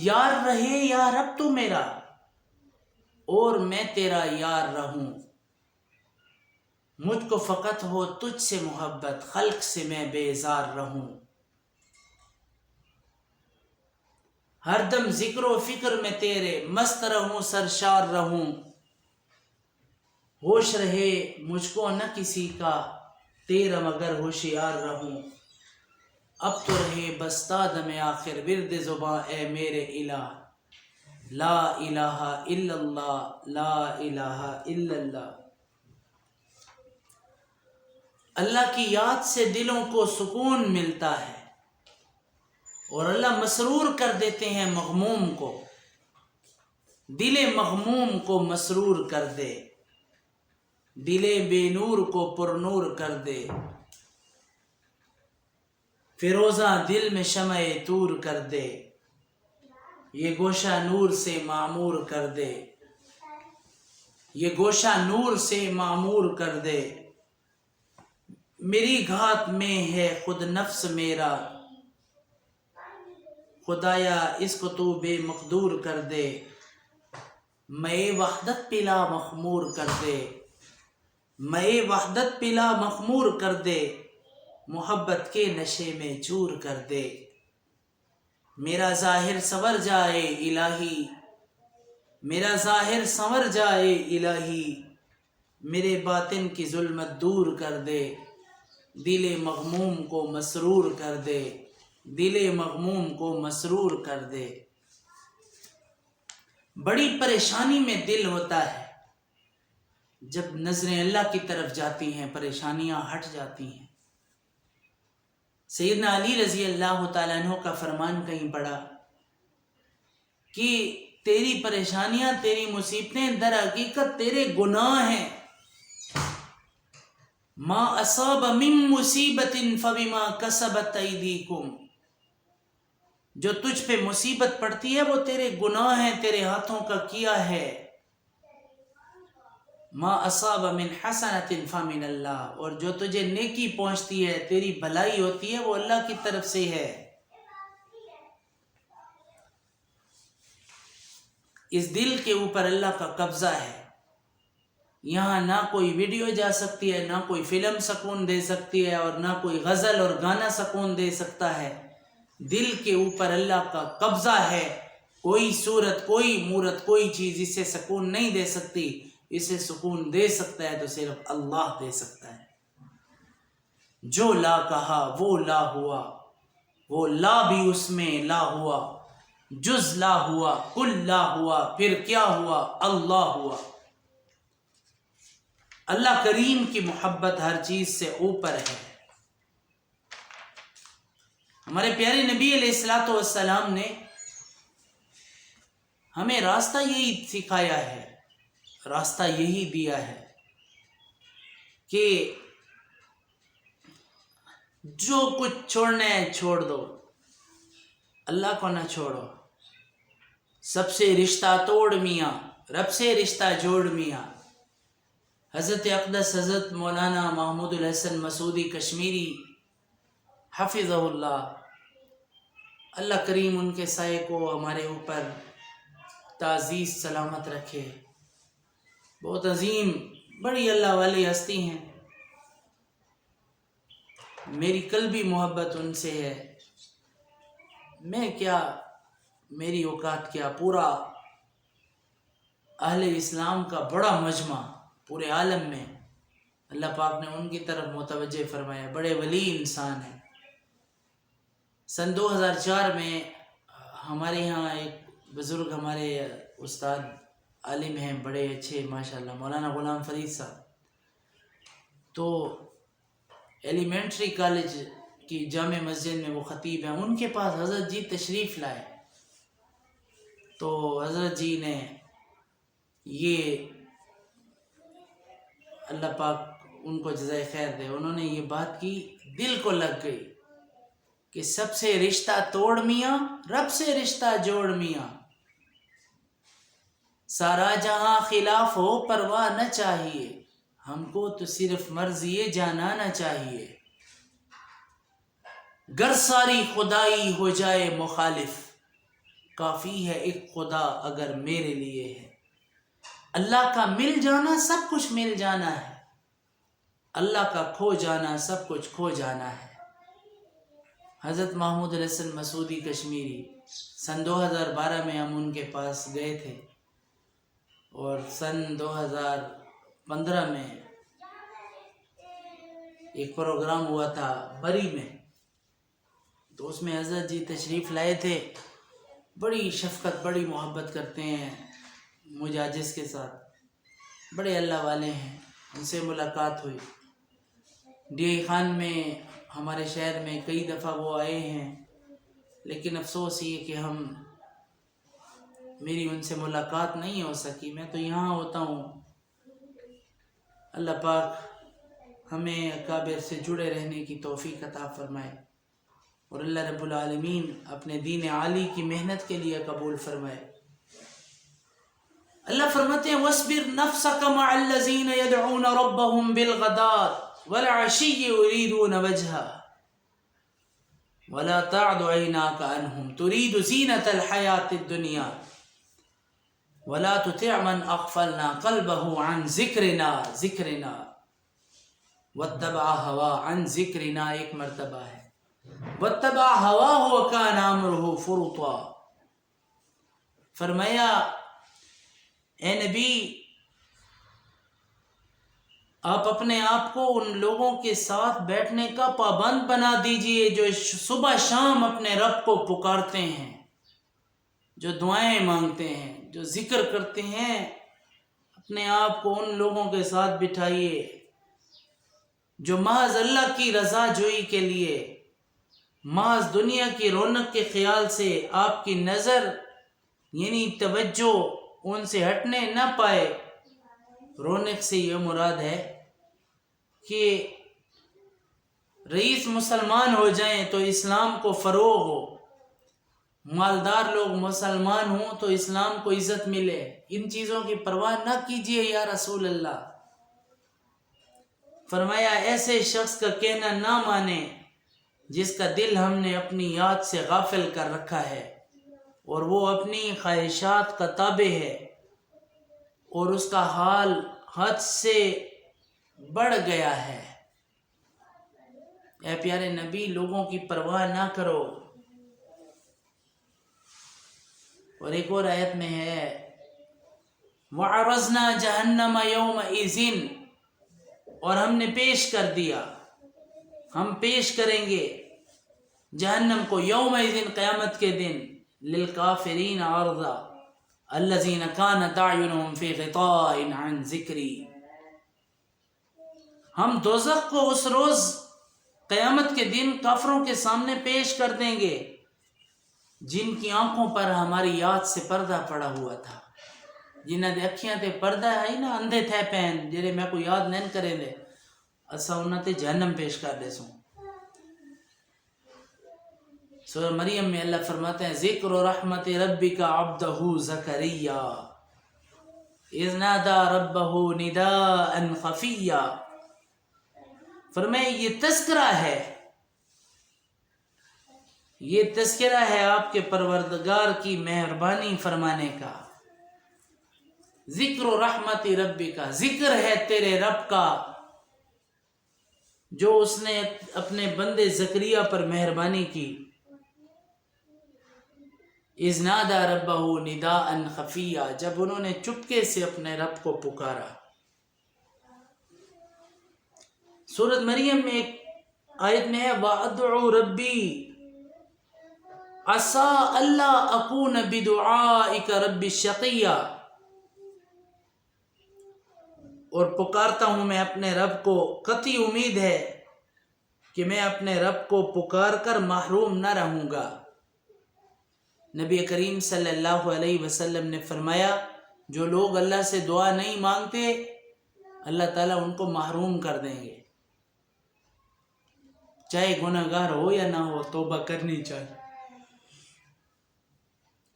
یار رہے یا رب تو میرا، اور میں تیرا یار رہوں، مجھ کو فقط ہو تجھ سے محبت، خلق سے میں بیزار رہوں، ہر دم ذکر و فکر میں تیرے مست رہوں، سرشار رہوں، ہوش رہے مجھ کو نہ کسی کا، تیرا مگر ہوشیار رہوں، اب تو رہے بستہ دم آخر ورد زباں اے میرے الہ، لا الہ الا اللہ، لا الہ الا اللہ۔ اللہ کی یاد سے دلوں کو سکون ملتا ہے، اور اللہ مسرور کر دیتے ہیں مغموم کو، دل مغموم کو مسرور کر دے، دل بے نور کو پر نور کر دے، فیروزہ دل میں شمع طور کر دے، یہ گوشہ نور سے معمور کر دے، یہ گوشہ نور سے معمور کر دے، میری گھات میں ہے خود نفس میرا، خدایا اس کو تو بے مقدور کر دے، میں وحدت پلا مخمور کر دے، مئے وحدت پلا مخمور کر دے، محبت کے نشے میں چور کر دے۔ میرا ظاہر سنور جائے الہی، میرا ظاہر سنور جائے الہی، میرے باطن کی ظلمت دور کر دے، دل مغموم کو مسرور کر دے، دل مغموم کو مسرور کر دے۔ بڑی پریشانی میں دل ہوتا ہے جب نظریں اللہ کی طرف جاتی ہیں، پریشانیاں ہٹ جاتی ہیں۔ سیدنا علی رضی اللہ تعالیٰ عنہ کا فرمان کہیں پڑھا کہ تیری پریشانیاں، تیری مصیبتیں در حقیقت تیرے گناہ ہیں۔ ما اصاب من مصیبت فبما کسبت ایدیکم، جو تجھ پہ مصیبت پڑتی ہے وہ تیرے گناہ ہیں، تیرے ہاتھوں کا کیا ہے۔ ما اصاب من حسنۃ فمن اللہ، اور جو تجھے نیکی پہنچتی ہے، تیری بھلائی ہوتی ہے، وہ اللہ کی طرف سے ہے۔ اس دل کے اوپر اللہ کا قبضہ ہے۔ یہاں نہ کوئی ویڈیو جا سکتی ہے، نہ کوئی فلم سکون دے سکتی ہے، اور نہ کوئی غزل اور گانا سکون دے سکتا ہے۔ دل کے اوپر اللہ کا قبضہ ہے۔ کوئی صورت، کوئی مورت، کوئی چیز اسے سکون نہیں دے سکتی۔ اسے سکون دے سکتا ہے تو صرف اللہ دے سکتا ہے۔ جو لا کہا وہ لا ہوا، وہ لا بھی اس میں لا ہوا، جز لا ہوا، کل لا ہوا، پھر کیا ہوا؟ اللہ ہوا۔ اللہ کریم کی محبت ہر چیز سے اوپر ہے۔ ہمارے پیارے نبی علیہ الصلوۃ والسلام نے ہمیں راستہ یہی سکھایا ہے، راستہ یہی دیا ہے کہ جو کچھ چھوڑنا ہے چھوڑ دو، اللہ کو نہ چھوڑو۔ سب سے رشتہ توڑ میاں، رب سے رشتہ جوڑ میاں۔ حضرت اقدس حضرت مولانا محمود الحسن مسعودی کشمیری حفظہ اللہ، اللہ کریم ان کے سائے کو ہمارے اوپر تعزیز سلامت رکھے۔ بہت عظیم، بڑی اللہ والی ہستی ہیں۔ میری قلبی محبت ان سے ہے۔ میں کیا، میری اوقات کیا، پورا اہل اسلام کا بڑا مجمع پورے عالم میں اللہ پاک نے ان کی طرف متوجہ فرمایا۔ بڑے ولی انسان ہیں۔ سن 2004 میں ہمارے یہاں ایک بزرگ، ہمارے استاد عالم ہیں، بڑے اچھے ماشاءاللہ، مولانا غلام فرید صاحب، تو ایلیمنٹری کالج کی جامع مسجد میں وہ خطیب ہیں۔ ان کے پاس حضرت جی تشریف لائے تو حضرت جی نے یہ، اللہ پاک ان کو جزائے خیر دے، انہوں نے یہ بات کی، دل کو لگ گئی کہ سب سے رشتہ توڑ میاں، رب سے رشتہ جوڑ میاں۔ سارا جہاں خلاف ہو پرواہ نہ چاہیے، ہم کو تو صرف مرضی جانانا چاہیے۔ گر ساری خدائی ہو جائے مخالف، کافی ہے ایک خدا اگر میرے لیے ہے۔ اللہ کا مل جانا سب کچھ مل جانا ہے، اللہ کا کھو جانا سب کچھ کھو جانا ہے۔ حضرت محمود الحسن مسعودی کشمیری، سن 2012 میں ہم ان کے پاس گئے تھے، اور سن 2015 میں ایک پروگرام ہوا تھا بری میں، تو اس میں حضرت جی تشریف لائے تھے۔ بڑی شفقت، بڑی محبت کرتے ہیں مجھ عاجز کے ساتھ، بڑے اللہ والے ہیں۔ ان سے ملاقات ہوئی ڈی آئی خان میں، ہمارے شہر میں کئی دفعہ وہ آئے ہیں، لیکن افسوس یہ کہ میری ان سے ملاقات نہیں ہو سکی۔ میں تو یہاں ہوتا ہوں۔ اللہ پاک ہمیں اکابر سے جڑے رہنے کی توفیق عطا فرمائے، اور اللہ رب العالمین اپنے دین عالی کی محنت کے لیے قبول فرمائے۔ اللہ فرماتے ہیں وَاصْبِرْ نَفْسَكَ مَعَ الَّذِينَ يَدْعُونَ رَبَّهُمْ بِالْغَدَاةِ وَالْعَشِيِّ يُرِيدُونَ وَجْهَهُ وَلَا تَعْدُ عَيْنَاكَ عَنْهُمْ تُرِيدُ زِينَةَ الْحَيَاةِ الدُّنْيَا وَلَا تُطِعْ مَنْ أَغْفَلْنَا قَلْبَهُ عَنْ ذِكْرِنَا وَاتَّبَعَ هَوَا عَنْ ذِكْرِنَا ایک مرتبہ ہے، وَاتَّبَعَ هَوَاهُ وَكَانَ أَمْرُهُ فُرُطًا۔ فرمایا اے نبی آپ اپنے آپ کو ان لوگوں کے ساتھ بیٹھنے کا پابند بنا دیجئے جو صبح شام اپنے رب کو پکارتے ہیں، جو دعائیں مانگتے ہیں، جو ذکر کرتے ہیں۔ اپنے آپ کو ان لوگوں کے ساتھ بٹھائیے جو محض اللہ کی رضا جوئی کے لیے، محض دنیا کی رونق کے خیال سے آپ کی نظر یعنی توجہ ان سے ہٹنے نہ پائے۔ رونق سے یہ مراد ہے کہ رئیس مسلمان ہو جائیں تو اسلام کو فروغ ہو، مالدار لوگ مسلمان ہوں تو اسلام کو عزت ملے۔ ان چیزوں کی پرواہ نہ کیجیے یا رسول اللہ۔ فرمایا ایسے شخص کا کہنا نہ مانے جس کا دل ہم نے اپنی یاد سے غافل کر رکھا ہے اور وہ اپنی خواہشات کا تابع ہے اور اس کا حال حد سے بڑھ گیا ہے۔ اے پیارے نبی لوگوں کی پرواہ نہ کرو۔ اور ایک اور آیت میں ہے وَعَرَضْنَا جَهَنَّمَ يَوْمَئِذٍ، اور ہم نے پیش کر دیا، ہم پیش کریں گے جہنم کو یومئذ قیامت کے دن للکافرین عرضا الذین کانت اعینہم فی غطاء عن ذکری۔ ہم دوزخ کو اس روز قیامت کے دن کافروں کے سامنے پیش کر دیں گے جن کی آنکھوں پر ہماری یاد سے پردہ پڑا ہوا تھا، جنہاں دے اکھیاں تے پردہ ہے نا، اندھے تھے پہن جڑے میں کو یاد نہیں کرے دے، اسا انہاں تے جہنم پیش کر دے سوں۔ سورہ مریم میں اللہ فرماتے ہیں ذکر رحمت ربک عبدہ زکریا اذ نادى ربہ نداء خفیا۔ فرمائے یہ تذکرہ ہے، یہ تذکرہ ہے آپ کے پروردگار کی مہربانی فرمانے کا۔ ذکر رحمت ربی کا ذکر ہے تیرے رب کا جو اس نے اپنے بندے زکریا پر مہربانی کی۔ اذ نادى ربہ نداء خفیا، جب انہوں نے چپکے سے اپنے رب کو پکارا۔ سورۃ مریم میں ایک آیت میں ہے وَأَدْعُو رَبِّي عَسَىٰ أَلَّا أَكُونَ بِدُعَائِكَ رَبِّ شَقِيًّا، اور پکارتا ہوں میں اپنے رب کو، قطعی امید ہے کہ میں اپنے رب کو پکار کر محروم نہ رہوں گا۔ نبی کریم صلی اللہ علیہ وسلم نے فرمایا جو لوگ اللہ سے دعا نہیں مانگتے اللہ تعالیٰ ان کو محروم کر دیں گے، چاہے گناہ گار ہو یا نہ ہو، توبہ کرنی چاہیے،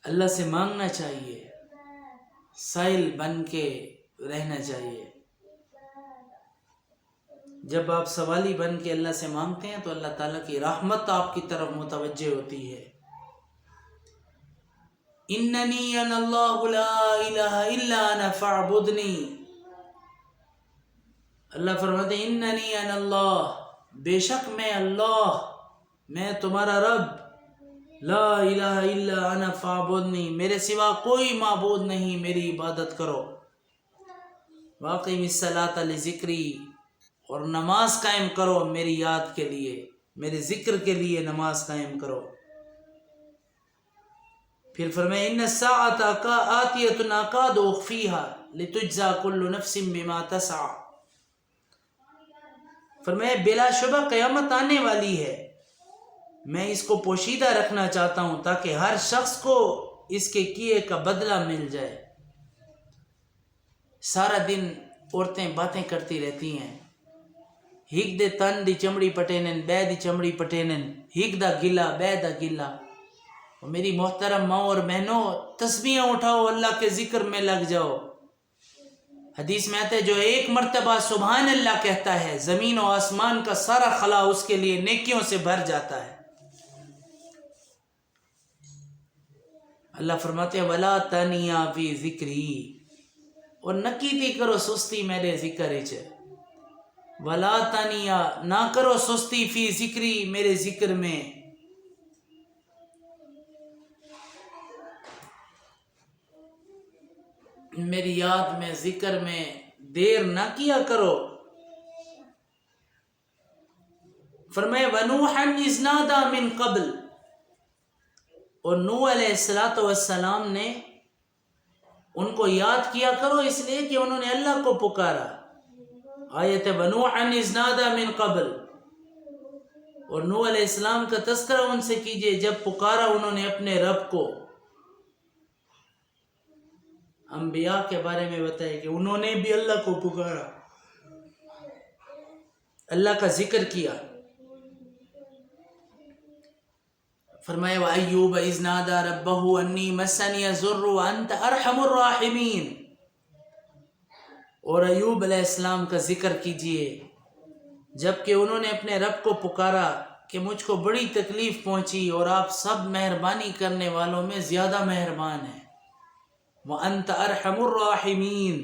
اللہ سے مانگنا چاہیے، سائل بن کے رہنا چاہیے۔ جب آپ سوالی بن کے اللہ سے مانگتے ہیں تو اللہ تعالیٰ کی رحمت آپ کی طرف متوجہ ہوتی ہے۔ اننی انا اللہ لا الہ الا انا فاعبدنی، اللہ فرماتے ہیں اننی انا اللہ، بے شک میں اللہ، میں تمہارا رب، لا الہ الا انا فاعبدنی، میرے سوا کوئی معبود نہیں، میری عبادت کرو۔ واقیم الصلاۃ لذکری، اور نماز قائم کرو میری یاد کے لیے، میرے ذکر کے لیے نماز قائم کرو۔ پھر فرمائے ان الساعۃ آتیۃ اکاد اخفیھا لتجزی کل نفس بما تسعی، فرمائے بلا شبہ قیامت آنے والی ہے، میں اس کو پوشیدہ رکھنا چاہتا ہوں تاکہ ہر شخص کو اس کے کیے کا بدلہ مل جائے۔ سارا دن عورتیں باتیں کرتی رہتی ہیں، ہک دے تن دی چمڑی پٹینن، بے دی چمڑی پٹینن، ہک دا گلا بے دا گلا۔ اور میری محترم ماں اور بہنوں تسبیحاں اٹھاؤ، اللہ کے ذکر میں لگ جاؤ۔ حدیث میں آتا ہے جو ایک مرتبہ سبحان اللہ کہتا ہے زمین و آسمان کا سارا خلا اس کے لیے نیکیوں سے بھر جاتا ہے۔ اللہ فرماتے ہیں وَلَا تَنِيَا فِي ذِكْرِي، اور نہ کیتی کرو سستی میرے ذکر وچ، ولا تنیا، نہ کرو سستی فی ذکری، میرے ذکر میں. میری یاد میں، ذکر میں دیر نہ کیا کرو. فرمائے وَنُوحًا إِذْ نَادَى مِن قبل، اور نوح علیہ السلام نے ان کو یاد کیا کرو اس لیے کہ انہوں نے اللہ کو پکارا. آیت وَنُوحًا إِذْ نَادَى مِن قبل، اور نوح علیہ السلام کا تذکرہ ان سے کیجئے جب پکارا انہوں نے اپنے رب کو. انبیاء کے بارے میں بتایا کہ انہوں نے بھی اللہ کو پکارا، اللہ کا ذکر کیا. فرمایا وَأَيُّوبَ إِذْ نَادَى رَبَّهُ أَنِّي مَسَّنِيَ الضُّرُّ وَأَنْتَ أَرْحَمُ الرَّاحِمِينَ. اور ایوب علیہ السلام کا ذکر کیجئے جب کہ انہوں نے اپنے رب کو پکارا کہ مجھ کو بڑی تکلیف پہنچی اور آپ سب مہربانی کرنے والوں میں زیادہ مہربان ہیں. وَأَنْتَ أَرْحَمُ الرَّاحِمِينَ.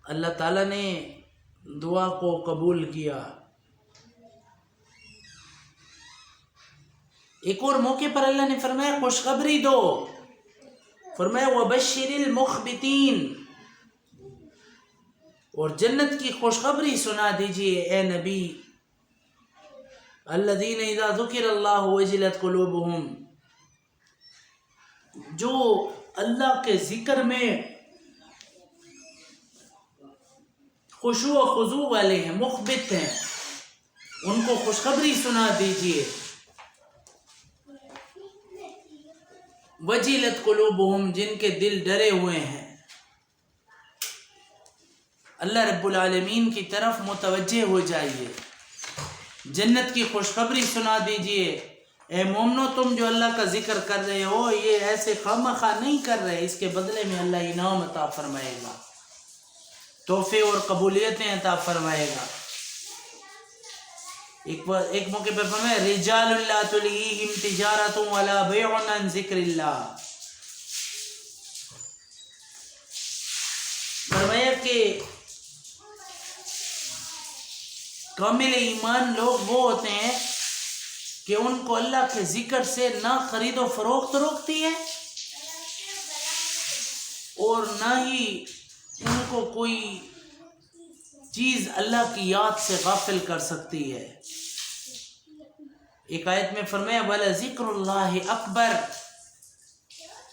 اللہ تعالیٰ نے دعا کو قبول کیا. ایک اور موقع پر اللہ نے فرمایا خوشخبری دو. فرمایا وَبَشِّرِ الْمُخْبِتِينَ، اور جنت کی خوشخبری سنا دیجئے اے نبی. الذین اذا ذکر اللہ وجلت قلوبہم، جو اللہ کے ذکر میں خشوع و خضوع والے ہیں، مخبت ہیں، ان کو خوشخبری سنا دیجئے. وجلت قلوبہم، جن کے دل ڈرے ہوئے ہیں، اللہ رب العالمین کی طرف متوجہ ہو جائیے. جنت کی خوشخبری سنا دیجئے. اے مومنو، تم جو اللہ کا ذکر کر رہے ہو یہ ایسے خواہ نہیں کر رہے، اس کے بدلے میں اللہ انعام عطا فرمائے گا، تحفے اور قبولیتیں عطا فرمائے گا. ایک موقع پر فرمایا رجال لا تلہیہم تجارت ولا بیع عن ذکر اللہ. فرمایا کہ کامل ایمان لوگ وہ ہوتے ہیں کہ ان کو اللہ کے ذکر سے نہ خرید و فروخت روکتی ہے اور نہ ہی ان کو کوئی چیز اللہ کی یاد سے غافل کر سکتی ہے. ایک آیت میں فرمایا وَلَذِكْرُ اللَّهِ أَكْبَرُ،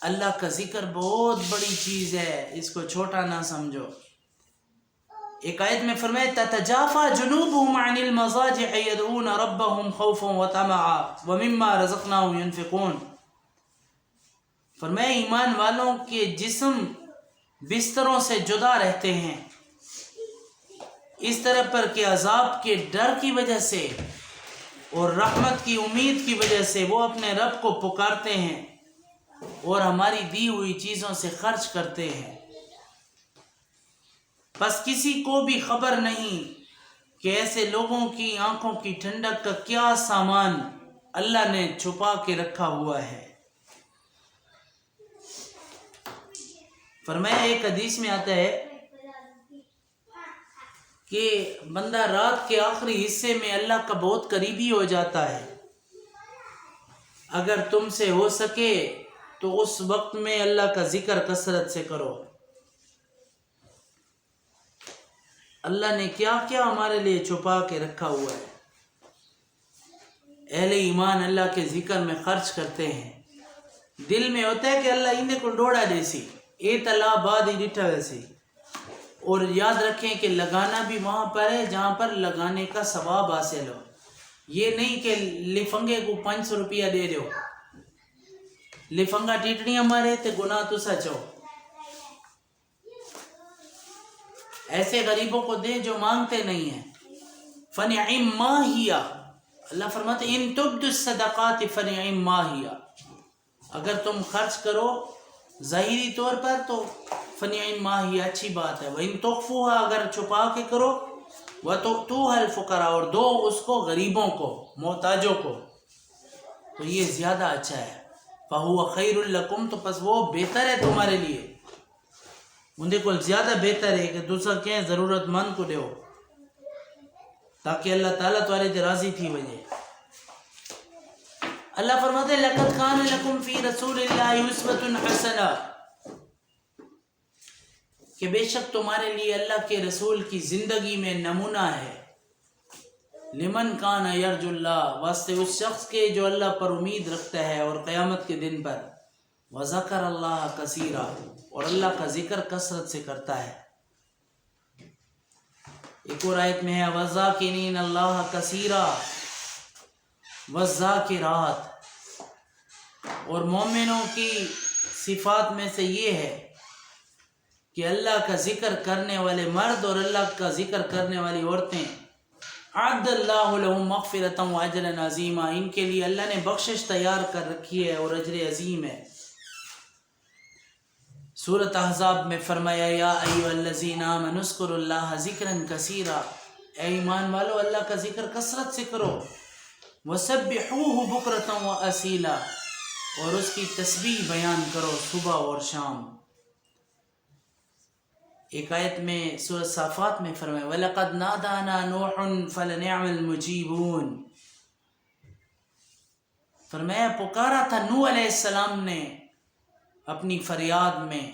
اللہ کا ذکر بہت بڑی چیز ہے، اس کو چھوٹا نہ سمجھو. ایک آیت میں فرمایا تَتَجَافَى جُنُوبُهُمْ عَنِ الْمَضَاجِعِ يَدْعُونَ رَبَّهُمْ خَوْفًا وَطَمَعًا وَمِمَّا رَزَقْنَاهُمْ يُنْفِقُونَ. فرمایا ایمان والوں کے جسم بستروں سے جدا رہتے ہیں اس طرح پر کہ عذاب کے ڈر کی وجہ سے اور رحمت کی امید کی وجہ سے وہ اپنے رب کو پکارتے ہیں اور ہماری دی ہوئی چیزوں سے خرچ کرتے ہیں. بس کسی کو بھی خبر نہیں کہ ایسے لوگوں کی آنکھوں کی ٹھنڈک کا کیا سامان اللہ نے چھپا کے رکھا ہوا ہے. فرمایا ایک حدیث میں آتا ہے کہ بندہ رات کے آخری حصے میں اللہ کا بہت قریبی ہو جاتا ہے. اگر تم سے ہو سکے تو اس وقت میں اللہ کا ذکر کثرت سے کرو. اللہ نے کیا کیا ہمارے لیے چھپا کے رکھا ہوا ہے. اہل ایمان اللہ کے ذکر میں خرچ کرتے ہیں. دل میں ہوتا ہے کہ اللہ اندے کو ڈوڑا دیسی اے تلا باد ہی ڈٹھا ویسی. اور یاد رکھیں کہ لگانا بھی وہاں پر ہے جہاں پر لگانے کا ثواب حاصل ہو. یہ نہیں کہ لفنگے کو 500 روپیہ دے دو، لفنگا ٹیٹڑیاں مارے تے گناہ تو سچو. ایسے غریبوں کو دے جو مانگتے نہیں ہیں. فَنِعِمْ مَا هِيَ، اللہ فرماتے ان تبدوا الصدقات فَنِعِمْ مَا هِيَ، اگر تم خرچ کرو ظاہری طور پر تو فَنِعِمْ مَا هِيَ اچھی بات ہے. وَإِن تُخْفُوهَا، اگر چھپا کے کرو وَتُؤْتُوهَا الْفُقَرَاءَ، اور دو اس کو غریبوں کو، محتاجوں کو، تو یہ زیادہ اچھا ہے. فَهُوَ خَيْرٌ لَكُمْ، تو پس وہ بہتر ہے تمہارے لیے. اندے کو زیادہ بہتر ہے کہ دوسرا کہیں ضرورت مند کو دیو تاکہ اللہ تعالیٰ تمہارے تے راضی تھی وجہ. اللہ فرماتے ہیں لَقَدْ كَانَ لَكُمْ فِي رَسُولِ اللَّهِ أُسْوَةٌ حَسَنَةٌ کہ بے شک تمہارے لیے اللہ کے رسول کی زندگی میں نمونہ ہے. لمن کان یرجو اللہ واسطے اس شخص کے جو اللہ پر امید رکھتا ہے اور قیامت کے دن پر. وذکر اللہ کثیرا اور اللہ کا ذکر کثرت سے کرتا ہے. ایک اور آیت میں ہے وذاکرین اللہ کثیرا والذاکرات. اور مومنوں کی صفات میں سے یہ ہے کہ اللہ کا ذکر کرنے والے مرد اور اللہ کا ذکر کرنے والی عورتیں اعد اللہ لهم مغفرۃ واجرا عظیما ان کے لیے اللہ نے بخشش تیار کر رکھی ہے اور اجر عظیم ہے. سورۃ احزاب میں فرمایا یا ایھا الذین آمنوا اذکروا اللہ ذکرا کثیرا اے ایمان والو اللہ کا ذکر کثرت سے کرو. وسبحوہ بکرۃ واصیلا اور اس کی تسبیح بیان کرو صبح اور شام. ایک آیت میں سورۃ صافات میں فرمایا وَلَقَدْ نَادَانَا نُوحٌ فَلَنِعْمَ الْمُجِيبُونَ. فرمایا پکارا تھا نوح علیہ السلام نے اپنی فریاد میں.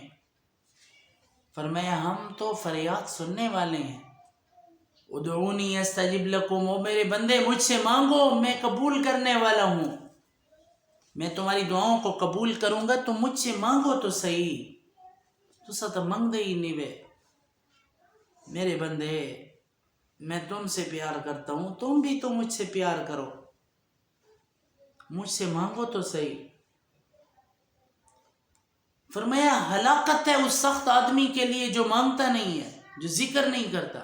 فرمایا ہم تو فریاد سننے والے ہیں. ادعونی استجب لکم او میرے بندے مجھ سے مانگو میں قبول کرنے والا ہوں. میں تمہاری دعاؤں کو قبول کروں گا تو مجھ سے مانگو تو صحیح. تو سا تو منگ دے ہی نہیں بے میرے بندے میں تم سے پیار کرتا ہوں تم بھی تو مجھ سے پیار کرو مجھ سے مانگو تو صحیح. فرمایا ہلاکت ہے اس سخت آدمی کے لیے جو مانگتا نہیں ہے جو ذکر نہیں کرتا.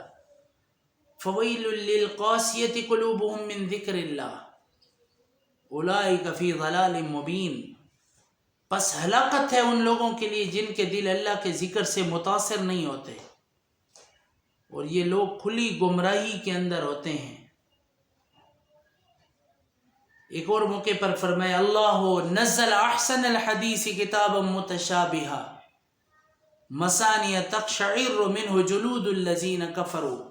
فویل للقاسیۃ قلوبہم من ذکر اللہ اولئک فی ضلال مبین. پس ہلاکت ہے ان لوگوں کے لیے جن کے دل اللہ کے ذکر سے متاثر نہیں ہوتے اور یہ لوگ کھلی گمراہی کے اندر ہوتے ہیں. ایک اور موقع پر فرمایا اللہ نزل احسن الحدیث کتابا متشابہا مثانیہ تقشعر منہ جلود الذین کفروا.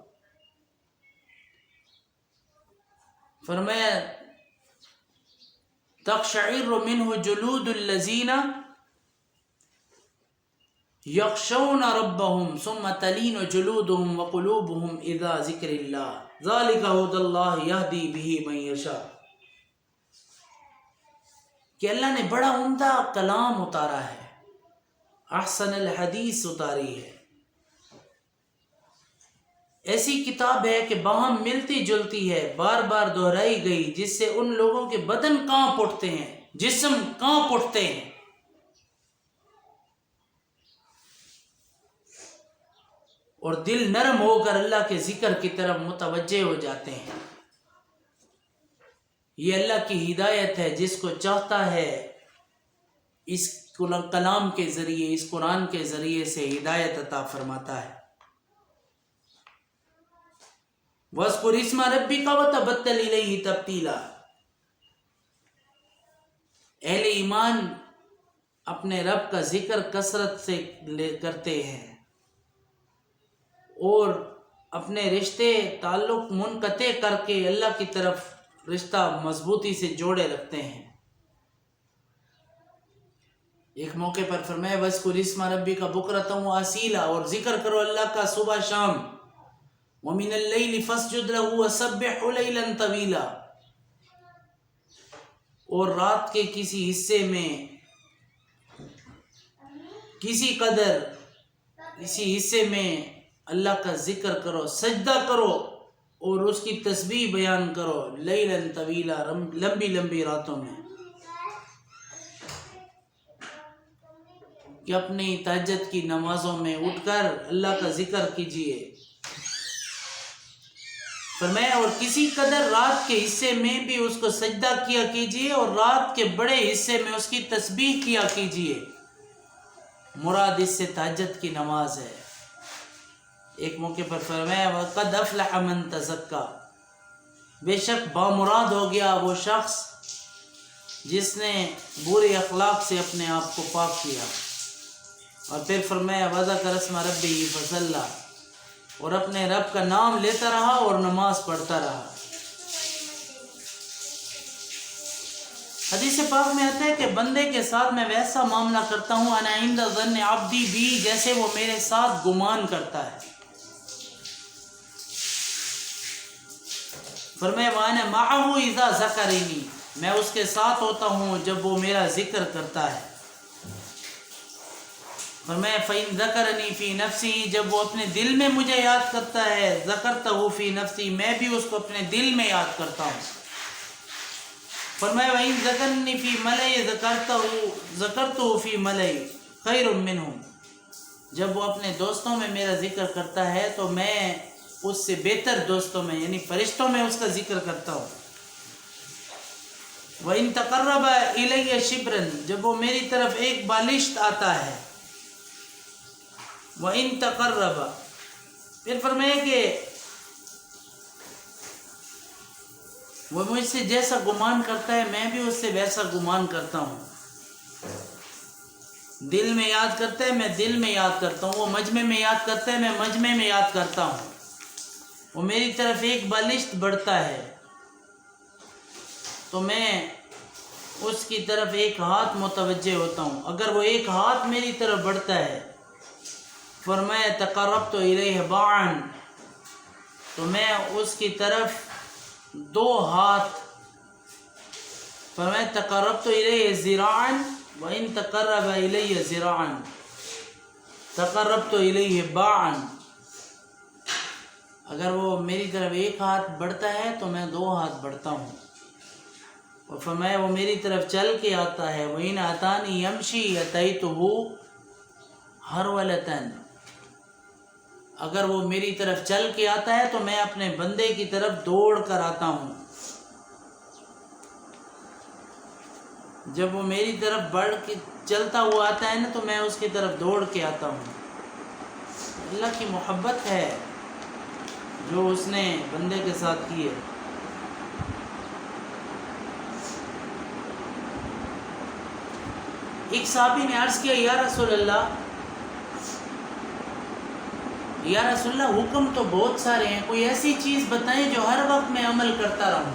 فرمایا تقشعر منہ جلود الذین یخشون ربهم ثم تلین جلودهم وقلوبهم اذا ذکر اللہ ذالک ھدی اللہ یہدی بہ من یشاء. کہ اللہ نے بڑا عمدہ کلام اتارا ہے احسن الحدیث اتاری ہے. ایسی کتاب ہے کہ باہم ملتی جلتی ہے بار بار دہرائی گئی جس سے ان لوگوں کے بدن کانپ اٹھتے ہیں جسم کانپ اٹھتے ہیں. اور دل نرم ہو کر اللہ کے ذکر کی طرف متوجہ ہو جاتے ہیں. یہ اللہ کی ہدایت ہے جس کو چاہتا ہے اس کلام کے ذریعے اس قرآن کے ذریعے سے ہدایت عطا فرماتا ہے. وَاذْكُرِ اسْمَ رَبِّكَ وَتَبَتَّلْ إِلَيْهِ تَبْتِيلًا. اہل ایمان اپنے رب کا ذکر کثرت سے کرتے ہیں اور اپنے رشتے تعلق منقطع کر کے اللہ کی طرف رشتہ مضبوطی سے جوڑے رکھتے ہیں. ایک موقع پر فرمایا وَاذْكُرِ اسْمَ رَبِّكَ بُكْرَةً وَأَصِيلًا اور ذکر کرو اللہ کا صبح شام. وَمِنَ اللَّيْلِ فَاسْجُدْ لَهُ وَسَبِّحْهُ لَيْلًا طَوِيلًا اور رات کے کسی حصے میں کسی حصے میں اللہ کا ذکر کرو سجدہ کرو اور اس کی تسبیح بیان کرو لیلاً طویلا لمبی لمبی راتوں میں. کہ اپنی تہجد کی نمازوں میں اٹھ کر اللہ کا ذکر کیجیے. فرمایا اور کسی قدر رات کے حصے میں بھی اس کو سجدہ کیا کیجیے اور رات کے بڑے حصے میں اس کی تسبیح کیا کیجیے. مراد اس سے تہجد کی نماز ہے. ایک موقع پر فرمایا وَقَدْ أَفْلَحَ مَنْ تَزَكَّى بے شک بامراد ہو گیا وہ شخص جس نے برے اخلاق سے اپنے آپ کو پاک کیا. اور پھر فرمایا وذکر اسم ربہ فصلی، اور اپنے رب کا نام لیتا رہا اور نماز پڑھتا رہا۔ حدیث پاک میں آتا ہے کہ بندے کے ساتھ میں ویسا معاملہ کرتا ہوں انا عند ظن عبدی بی، جیسے وہ میرے ساتھ گمان کرتا ہے۔ فرمایا وانا معه اذا ذکرنی، میں اس کے ساتھ ہوتا ہوں جب وہ میرا ذکر کرتا ہے۔ فرمایا فإن ذکرنی فی نفسی، جب وہ اپنے دل میں مجھے یاد کرتا ہے، ذکرتہ فی نفسی، میں بھی اس کو اپنے دل میں یاد کرتا ہوں۔ فرمایا وَإِن ذَكَرْنِي فِي مَلَئِ ذَكَرْتُهُ فِي مَلَئِ خَيْرٌ مِّنْهُمْ، جب وہ اپنے دوستوں میں میرا ذکر کرتا ہے تو میں اس سے بہتر دوستوں میں یعنی فرشتوں میں اس کا ذکر کرتا ہوں۔ وَإِن تَقَرَّبَ إِلَيَّ شِبْرًا، جب وہ میری طرف ایک بالشت آتا ہے۔ وَإِن تَقَرَّبَ، پھر فرمایا کہ وہ مجھ سے جیسا گمان کرتا ہے میں بھی اس سے ویسا گمان کرتا ہوں۔ دل میں یاد کرتا ہے میں دل میں یاد کرتا ہوں، وہ مجمع میں یاد کرتا ہے میں مجمع میں یاد کرتا ہوں۔ وہ میری طرف ایک بالشت بڑھتا ہے تو میں اس کی طرف ایک ہاتھ متوجہ ہوتا ہوں، اگر وہ ایک ہاتھ میری طرف بڑھتا ہے فرمایا تقربت الیہ باعا، تو میں اس کی طرف دو ہاتھ، فرمایا تقربت الیہ ذراعا وان تقرب الیہ ذراعا تقربت الیہ باعا، اگر وہ میری طرف ایک ہاتھ بڑھتا ہے تو میں دو ہاتھ بڑھتا ہوں۔ اور فرمایا وہ میری طرف چل کے آتا ہے وَإِنْ أَتَانِي يَمْشِي أَتَيْتُهُ هَرْوَلَةً، اگر وہ میری طرف چل کے آتا ہے تو میں اپنے بندے کی طرف دوڑ کر آتا ہوں۔ جب وہ میری طرف بڑھ کے چلتا ہوا آتا ہے نا تو میں اس کی طرف دوڑ کے آتا ہوں۔ اللہ کی محبت ہے جو اس نے بندے کے ساتھ کی ہے۔ ایک صحابی نے عرض کیا یا رسول اللہ، یا رسول اللہ حکم تو بہت سارے ہیں، کوئی ایسی چیز بتائیں جو ہر وقت میں عمل کرتا رہوں۔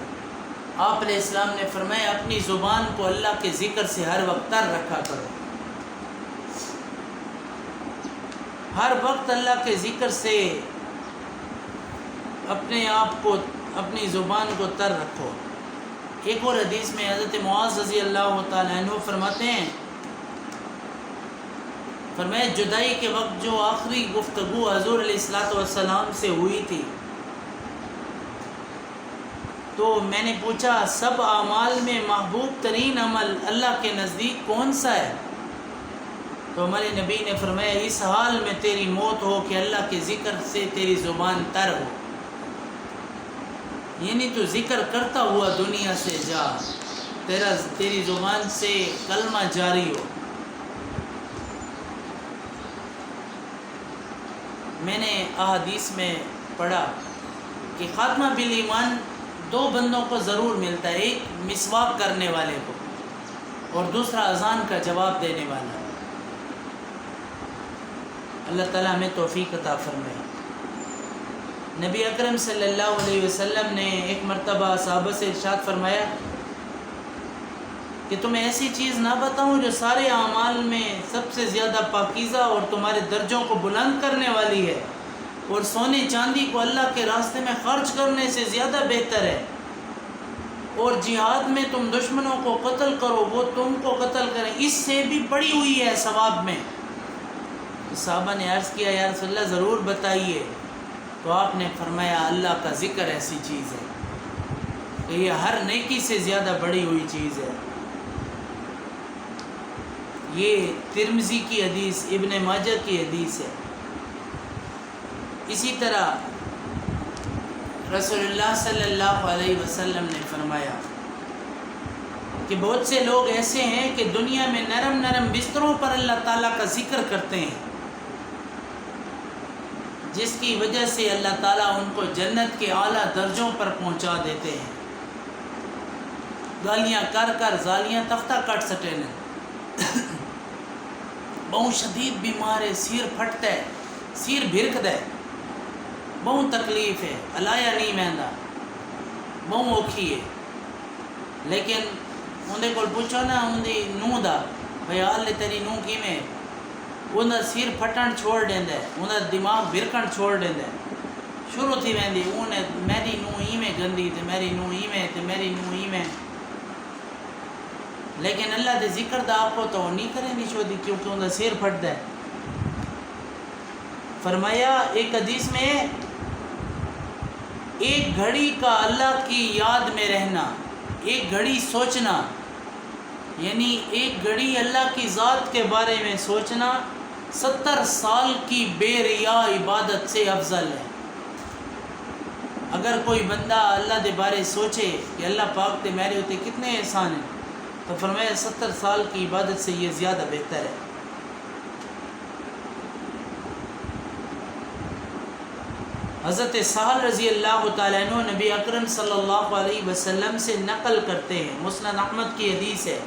آپ علیہ السلام نے فرمایا اپنی زبان کو اللہ کے ذکر سے ہر وقت تر رکھا کرو، ہر وقت اللہ کے ذکر سے اپنے آپ کو اپنی زبان کو تر رکھو۔ ایک اور حدیث میں حضرت معاذ رضی اللہ تعالیٰ عنہ فرماتے ہیں، فرمایا جدائی کے وقت جو آخری گفتگو حضور علیہ السلام سے ہوئی تھی تو میں نے پوچھا سب اعمال میں محبوب ترین عمل اللہ کے نزدیک کون سا ہے؟ تو ہمارے نبی نے فرمایا اس حال میں تیری موت ہو کہ اللہ کے ذکر سے تیری زبان تر ہو، یعنی تو ذکر کرتا ہوا دنیا سے جا، تیری زبان سے کلمہ جاری ہو۔ میں نے احادیث میں پڑھا کہ خاتمہ بالایمان دو بندوں کو ضرور ملتا ہے، ایک مسواک کرنے والے کو اور دوسرا اذان کا جواب دینے والا۔ اللہ تعالیٰ ہمیں توفیق عطا فرمائے۔ نبی اکرم صلی اللہ علیہ وسلم نے ایک مرتبہ صحابہ سے ارشاد فرمایا کہ تمہیں ایسی چیز نہ بتاؤں جو سارے اعمال میں سب سے زیادہ پاکیزہ اور تمہارے درجوں کو بلند کرنے والی ہے اور سونے چاندی کو اللہ کے راستے میں خرچ کرنے سے زیادہ بہتر ہے، اور جہاد میں تم دشمنوں کو قتل کرو وہ تم کو قتل کریں، اس سے بھی بڑی ہوئی ہے ثواب میں۔ صحابہ نے عرض کیا یا رسول اللہ ضرور بتائیے، تو آپ نے فرمایا اللہ کا ذکر ایسی چیز ہے کہ یہ ہر نیکی سے زیادہ بڑی ہوئی چیز ہے۔ یہ ترمذی کی حدیث، ابن ماجہ کی حدیث ہے۔ اسی طرح رسول اللہ صلی اللہ علیہ وسلم نے فرمایا کہ بہت سے لوگ ایسے ہیں کہ دنیا میں نرم نرم بستروں پر اللہ تعالیٰ کا ذکر کرتے ہیں، جس کی وجہ سے اللہ تعالیٰ ان کو جنت کے اعلیٰ درجوں پر پہنچا دیتے ہیں۔ گالیاں کر کر زالیاں تختہ کٹ سٹے بہت شدید بیمار ہے، سیر پھٹتا ہے، سیر بھرکتا ہے، بہت تکلیف ہے، الایا نہیں مہندا، بہت اوکھی ہے. لیکن اندے کو پوچھو نا اندی نوہ دا بھئی حال لے تیری نوہ کی میں اندھا سیر پھٹن چھوڑ دیندے، اندھا دماغ بھرکن چھوڑ دیندے. شروع تھی ویندی انہیں میری نوہ ہی میں گندی تے میری نوہ ہی میں تے میری نوہ ہی میں. لیکن اللہ دے ذکر دا آپ کو تو نہیں کریں دی شو دی کیونکہ اندھا سیر پھٹ دے. فرمایا ایک حدیث میں ایک گھڑی کا اللہ کی یاد میں رہنا، ایک گھڑی سوچنا، یعنی ایک گھڑی اللہ کی ذات کے بارے میں سوچنا 70 سال کی بے ریا عبادت سے افضل ہے. اگر کوئی بندہ اللہ دے بارے سوچے کہ اللہ پاک تے میرے ہوتے کتنے احسان ہیں تو فرمایا 70 سال کی عبادت سے یہ زیادہ بہتر ہے. حضرت سہل رضی اللہ تعالیٰ عنہ نبی اکرم صلی اللہ علیہ وسلم سے نقل کرتے ہیں، مسند احمد کی حدیث ہے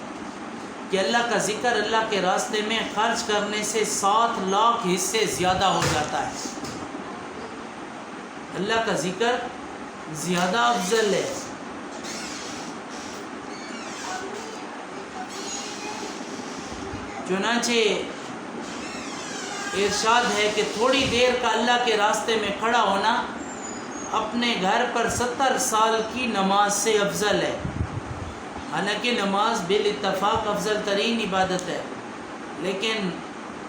کہ اللہ کا ذکر اللہ کے راستے میں خرچ کرنے سے 7 لاکھ حصے زیادہ ہو جاتا ہے. اللہ کا ذکر زیادہ افضل ہے. چنانچہ ارشاد ہے کہ تھوڑی دیر کا اللہ کے راستے میں کھڑا ہونا اپنے گھر پر 70 سال کی نماز سے افضل ہے. حالانکہ نماز بالاتفاق افضل ترین عبادت ہے، لیکن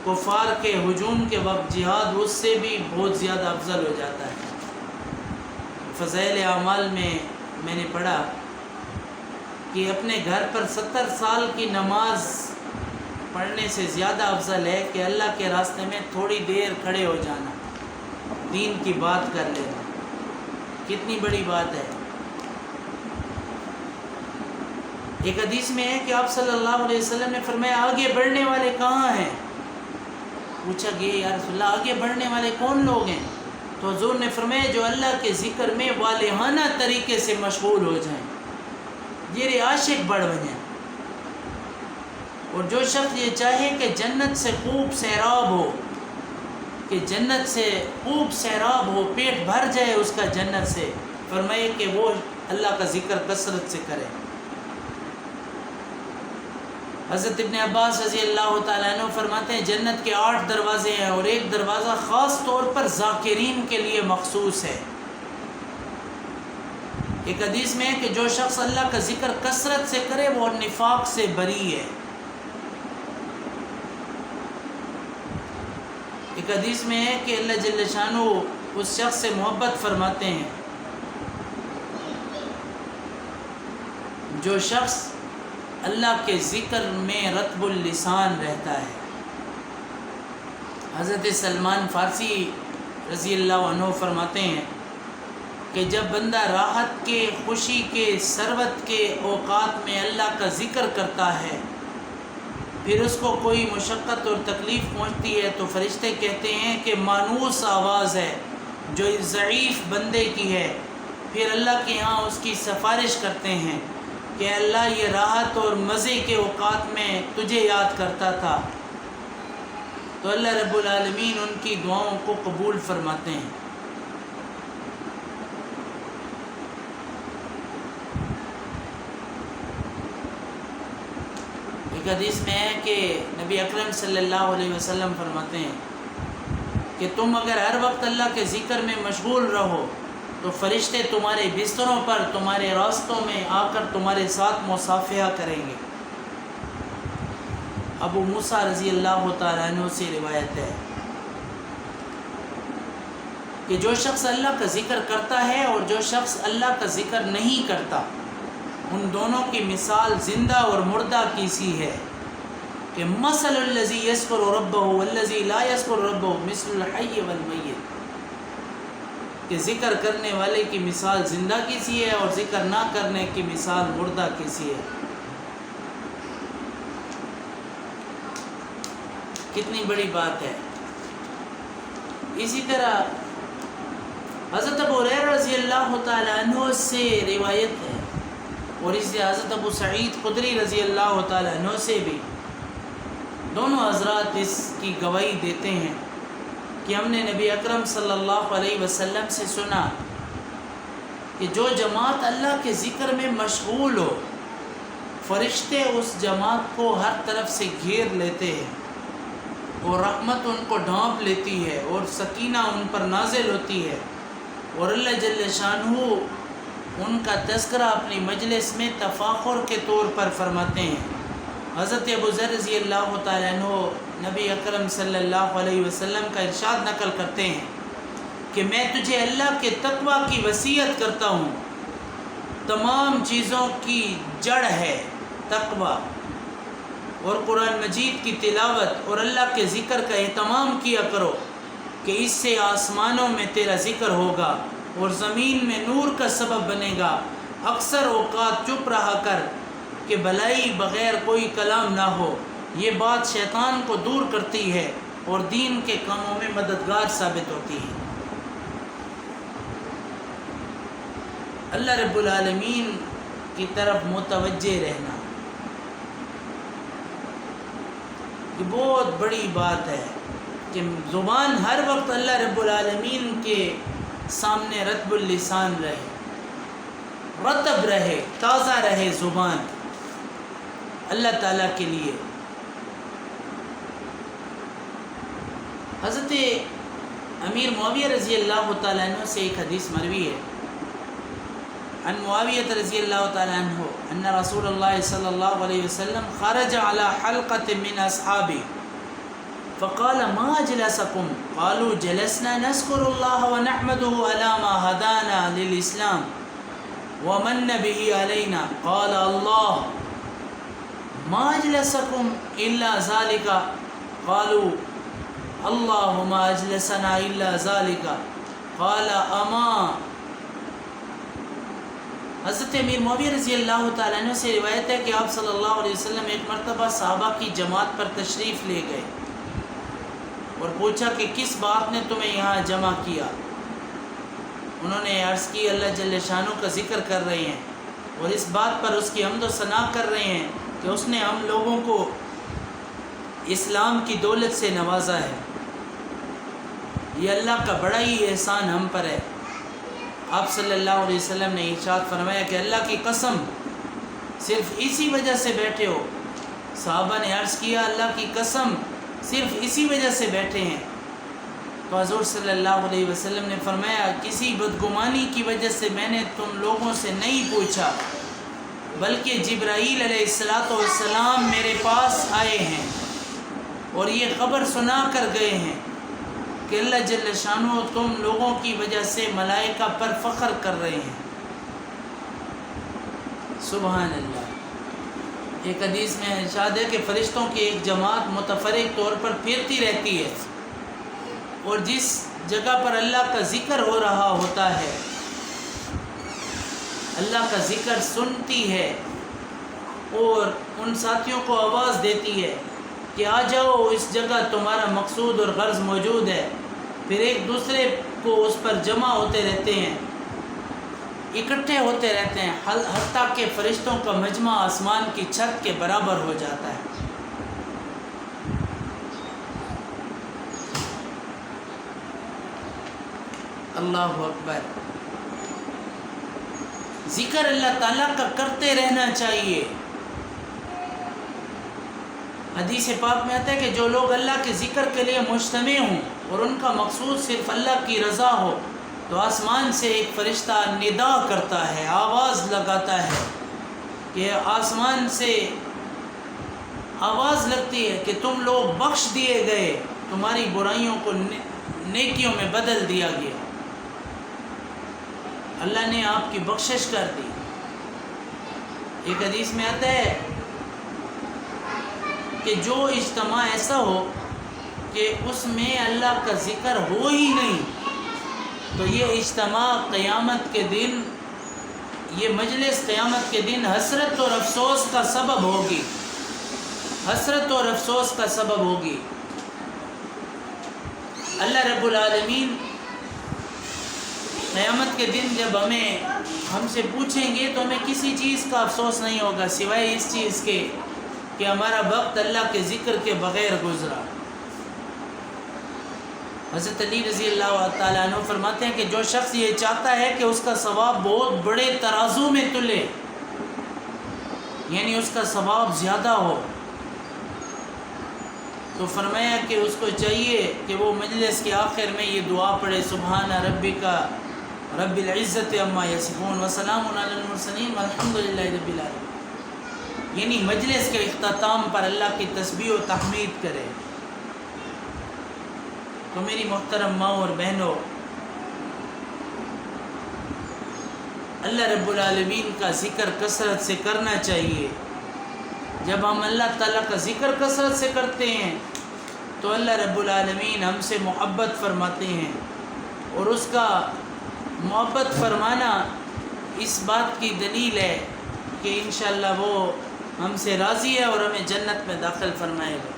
کفار کے ہجوم کے وقت جہاد اس سے بھی بہت زیادہ افضل ہو جاتا ہے. فضائل اعمال میں نے پڑھا کہ اپنے گھر پر 70 سال کی نماز پڑھنے سے زیادہ افضل ہے کہ اللہ کے راستے میں تھوڑی دیر کھڑے ہو جانا، دین کی بات کر لینا. کتنی بڑی بات ہے. ایک حدیث میں ہے کہ آپ صلی اللہ علیہ وسلم نے فرمایا آگے بڑھنے والے کہاں ہیں؟ پوچھا گیا یا رسول اللہ آگے بڑھنے والے کون لوگ ہیں؟ تو حضور نے فرمایا جو اللہ کے ذکر میں والہانہ طریقے سے مشغول ہو جائیں، یہ عاشق بڑھ بنیں. اور جو شخص یہ چاہے کہ جنت سے خوب سیراب ہو، کہ جنت سے خوب سیراب ہو، پیٹ بھر جائے اس کا جنت سے، فرمائے کہ وہ اللہ کا ذکر کثرت سے کرے. حضرت ابن عباس رضی اللہ تعالیٰ عنہ فرماتے ہیں جنت کے 8 دروازے ہیں اور ایک دروازہ خاص طور پر ذاکرین کے لیے مخصوص ہے. ایک حدیث میں ہے کہ جو شخص اللہ کا ذکر کثرت سے کرے وہ نفاق سے بری ہے. ایک حدیث میں ہے کہ اللہ جل شانہ اس شخص سے محبت فرماتے ہیں جو شخص اللہ کے ذکر میں رطب اللسان رہتا ہے. حضرت سلمان فارسی رضی اللہ عنہ فرماتے ہیں کہ جب بندہ راحت کے، خوشی کے، سرورت کے اوقات میں اللہ کا ذکر کرتا ہے، پھر اس کو کوئی مشقت اور تکلیف پہنچتی ہے تو فرشتے کہتے ہیں کہ مانوس آواز ہے جو اس ضعیف بندے کی ہے. پھر اللہ کے ہاں اس کی سفارش کرتے ہیں کہ اللہ یہ راحت اور مزے کے اوقات میں تجھے یاد کرتا تھا، تو اللہ رب العالمین ان کی دعاؤں کو قبول فرماتے ہیں. ایک حدیث میں ہے کہ نبی اکرم صلی اللہ علیہ وسلم فرماتے ہیں کہ تم اگر ہر وقت اللہ کے ذکر میں مشغول رہو تو فرشتے تمہارے بستروں پر، تمہارے راستوں میں آ کر تمہارے ساتھ مصافحہ کریں گے. ابو موسیٰ رضی اللہ تعالیٰ عنہ سے روایت ہے کہ جو شخص اللہ کا ذکر کرتا ہے اور جو شخص اللہ کا ذکر نہیں کرتا، ان دونوں کی مثال زندہ اور مردہ کی سی ہے کہ مثل الذی یذکر ربہ والذی لا یذکر ربہ مثل الحی والمیت، کہ ذکر کرنے والے کی مثال زندہ کی سی ہے اور ذکر نہ کرنے کی مثال مردہ کی سی ہے. کتنی بڑی بات ہے. اسی طرح حضرت ابو ہریرہ رضی اللہ تعالیٰ عنہ سے روایت ہے اور اس سے حضرت ابو سعید خدری رضی اللہ تعالیٰ عنہ سے بھی دونوں حضرات اس کی گواہی دیتے ہیں کہ ہم نے نبی اکرم صلی اللہ علیہ وسلم سے سنا کہ جو جماعت اللہ کے ذکر میں مشغول ہو، فرشتے اس جماعت کو ہر طرف سے گھیر لیتے ہیں اور رحمت ان کو ڈھانپ لیتی ہے اور سکینہ ان پر نازل ہوتی ہے، اور اللہ جل شانہ ان کا تذکرہ اپنی مجلس میں تفاخر کے طور پر فرماتے ہیں۔ حضرت ابو ذر رضی اللہ تعالیٰ عنہ نبی اکرم صلی اللہ علیہ وسلم کا ارشاد نقل کرتے ہیں کہ میں تجھے اللہ کے تقوی کی وصیت کرتا ہوں، تمام چیزوں کی جڑ ہے تقوی، اور قرآن مجید کی تلاوت اور اللہ کے ذکر کا اہتمام کیا کرو کہ اس سے آسمانوں میں تیرا ذکر ہوگا اور زمین میں نور کا سبب بنے گا۔ اکثر اوقات چپ رہا کر کہ بھلائی بغیر کوئی کلام نہ ہو، یہ بات شیطان کو دور کرتی ہے اور دین کے کاموں میں مددگار ثابت ہوتی ہے۔ اللہ رب العالمین کی طرف متوجہ رہنا یہ بہت بڑی بات ہے کہ زبان ہر وقت اللہ رب العالمین کے سامنے رطب اللسان رہے، رطب رہے، تازہ رہے زبان اللہ تعالیٰ کے لیے۔ حضرت امیر معاویہ رضی اللہ تعالیٰ عنہ سے ایک حدیث مروی ہے، عن معاویہ رضی اللہ تعالیٰ عنہ ان رسول اللہ صلی اللہ علیہ وسلم خرج على حلقة من اصحابه فقال ما اجلسكم قالوا جلسنا نذكر الله ونحمده على ما هدانا للإسلام ومن به علينا قال الله ما اجلسكم الا ذلك قالوا الله ما اجلسنا الا ذلك قال اما۔ حضرت امیر معاویہ رضی اللہ تعالیٰ عنہ سے روایت ہے کہ آپ صلی اللہ علیہ وسلم ایک مرتبہ صحابہ کی جماعت پر تشریف لے گئے اور پوچھا کہ کس بات نے تمہیں یہاں جمع کیا؟ انہوں نے عرض کی اللہ جل شانہ کا ذکر کر رہے ہیں اور اس بات پر اس کی حمد و ثنا کر رہے ہیں کہ اس نے ہم لوگوں کو اسلام کی دولت سے نوازا ہے، یہ اللہ کا بڑا ہی احسان ہم پر ہے۔ آپ صلی اللہ علیہ وسلم نے ارشاد فرمایا کہ اللہ کی قسم صرف اسی وجہ سے بیٹھے ہو۔ صحابہ نے عرض کیا اللہ کی قسم صرف اسی وجہ سے بیٹھے ہیں؟ تو حضور صلی اللہ علیہ وسلم نے فرمایا کسی بدگمانی کی وجہ سے میں نے تم لوگوں سے نہیں پوچھا، بلکہ جبرائیل علیہ السلام میرے پاس آئے ہیں اور یہ خبر سنا کر گئے ہیں کہ اللہ جل شانہ تم لوگوں کی وجہ سے ملائکہ پر فخر کر رہے ہیں۔ سبحان اللہ۔ ایک حدیث میں ارشاد ہے کہ فرشتوں کی ایک جماعت متفرق طور پر پھرتی رہتی ہے اور جس جگہ پر اللہ کا ذکر ہو رہا ہوتا ہے اللہ کا ذکر سنتی ہے اور ان ساتھیوں کو آواز دیتی ہے کہ آ جاؤ اس جگہ تمہارا مقصود اور غرض موجود ہے، پھر ایک دوسرے کو اس پر جمع ہوتے رہتے ہیں، اکٹھے ہوتے رہتے ہیں، حتیٰ کہ فرشتوں کا مجمع آسمان کی چھت کے برابر ہو جاتا ہے۔ اللہ اکبر۔ ذکر اللہ تعالیٰ کا کرتے رہنا چاہیے۔ حدیث پاک میں آتا ہے کہ جو لوگ اللہ کے ذکر کے لیے مجتمع ہوں اور ان کا مقصود صرف اللہ کی رضا ہو تو آسمان سے ایک فرشتہ ندا کرتا ہے، آواز لگاتا ہے کہ آسمان سے آواز لگتی ہے کہ تم لوگ بخش دیے گئے، تمہاری برائیوں کو نیکیوں میں بدل دیا گیا، اللہ نے آپ کی بخشش کر دی۔ ایک حدیث میں آتا ہے کہ جو اجتماع ایسا ہو کہ اس میں اللہ کا ذکر ہو ہی نہیں تو یہ اجتماع قیامت کے دن، یہ مجلس قیامت کے دن حسرت اور افسوس کا سبب ہوگی، حسرت اور افسوس کا سبب ہوگی۔ اللہ رب العالمین قیامت کے دن جب ہم سے پوچھیں گے تو ہمیں کسی چیز کا افسوس نہیں ہوگا سوائے اس چیز کے کہ ہمارا وقت اللہ کے ذکر کے بغیر گزرا۔ حضرت علی رضی اللہ تعالیٰ عنہ فرماتے ہیں کہ جو شخص یہ چاہتا ہے کہ اس کا ثواب بہت بڑے ترازو میں تلے، یعنی اس کا ثواب زیادہ ہو، تو فرمایا کہ اس کو چاہیے کہ وہ مجلس کے آخر میں یہ دعا پڑھے، سبحان ربک رب العزت عما یصفون وسلام علی المرسلین والحمد للہ رب العالمین، یعنی مجلس کے اختتام پر اللہ کی تسبیح و تحمید کرے۔ تو میری محترم ماں اور بہنوں، اللہ رب العالمین کا ذکر کثرت سے کرنا چاہیے۔ جب ہم اللہ تعالیٰ کا ذکر کثرت سے کرتے ہیں تو اللہ رب العالمین ہم سے محبت فرماتے ہیں، اور اس کا محبت فرمانا اس بات کی دلیل ہے کہ انشاءاللہ وہ ہم سے راضی ہے اور ہمیں جنت میں داخل فرمائے گا۔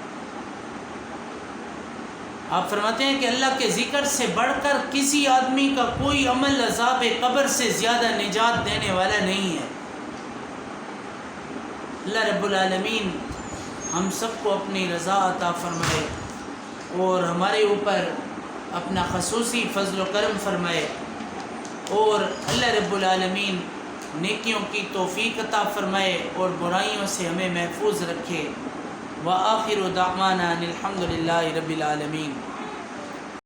آپ فرماتے ہیں کہ اللہ کے ذکر سے بڑھ کر کسی آدمی کا کوئی عمل عذاب قبر سے زیادہ نجات دینے والا نہیں ہے۔ اللہ رب العالمین ہم سب کو اپنی رضا عطا فرمائے اور ہمارے اوپر اپنا خصوصی فضل و کرم فرمائے، اور اللہ رب العالمین نیکیوں کی توفیق عطا فرمائے اور برائیوں سے ہمیں محفوظ رکھے۔ وآخر دعوانا ان الحمد للہ رب العالمین۔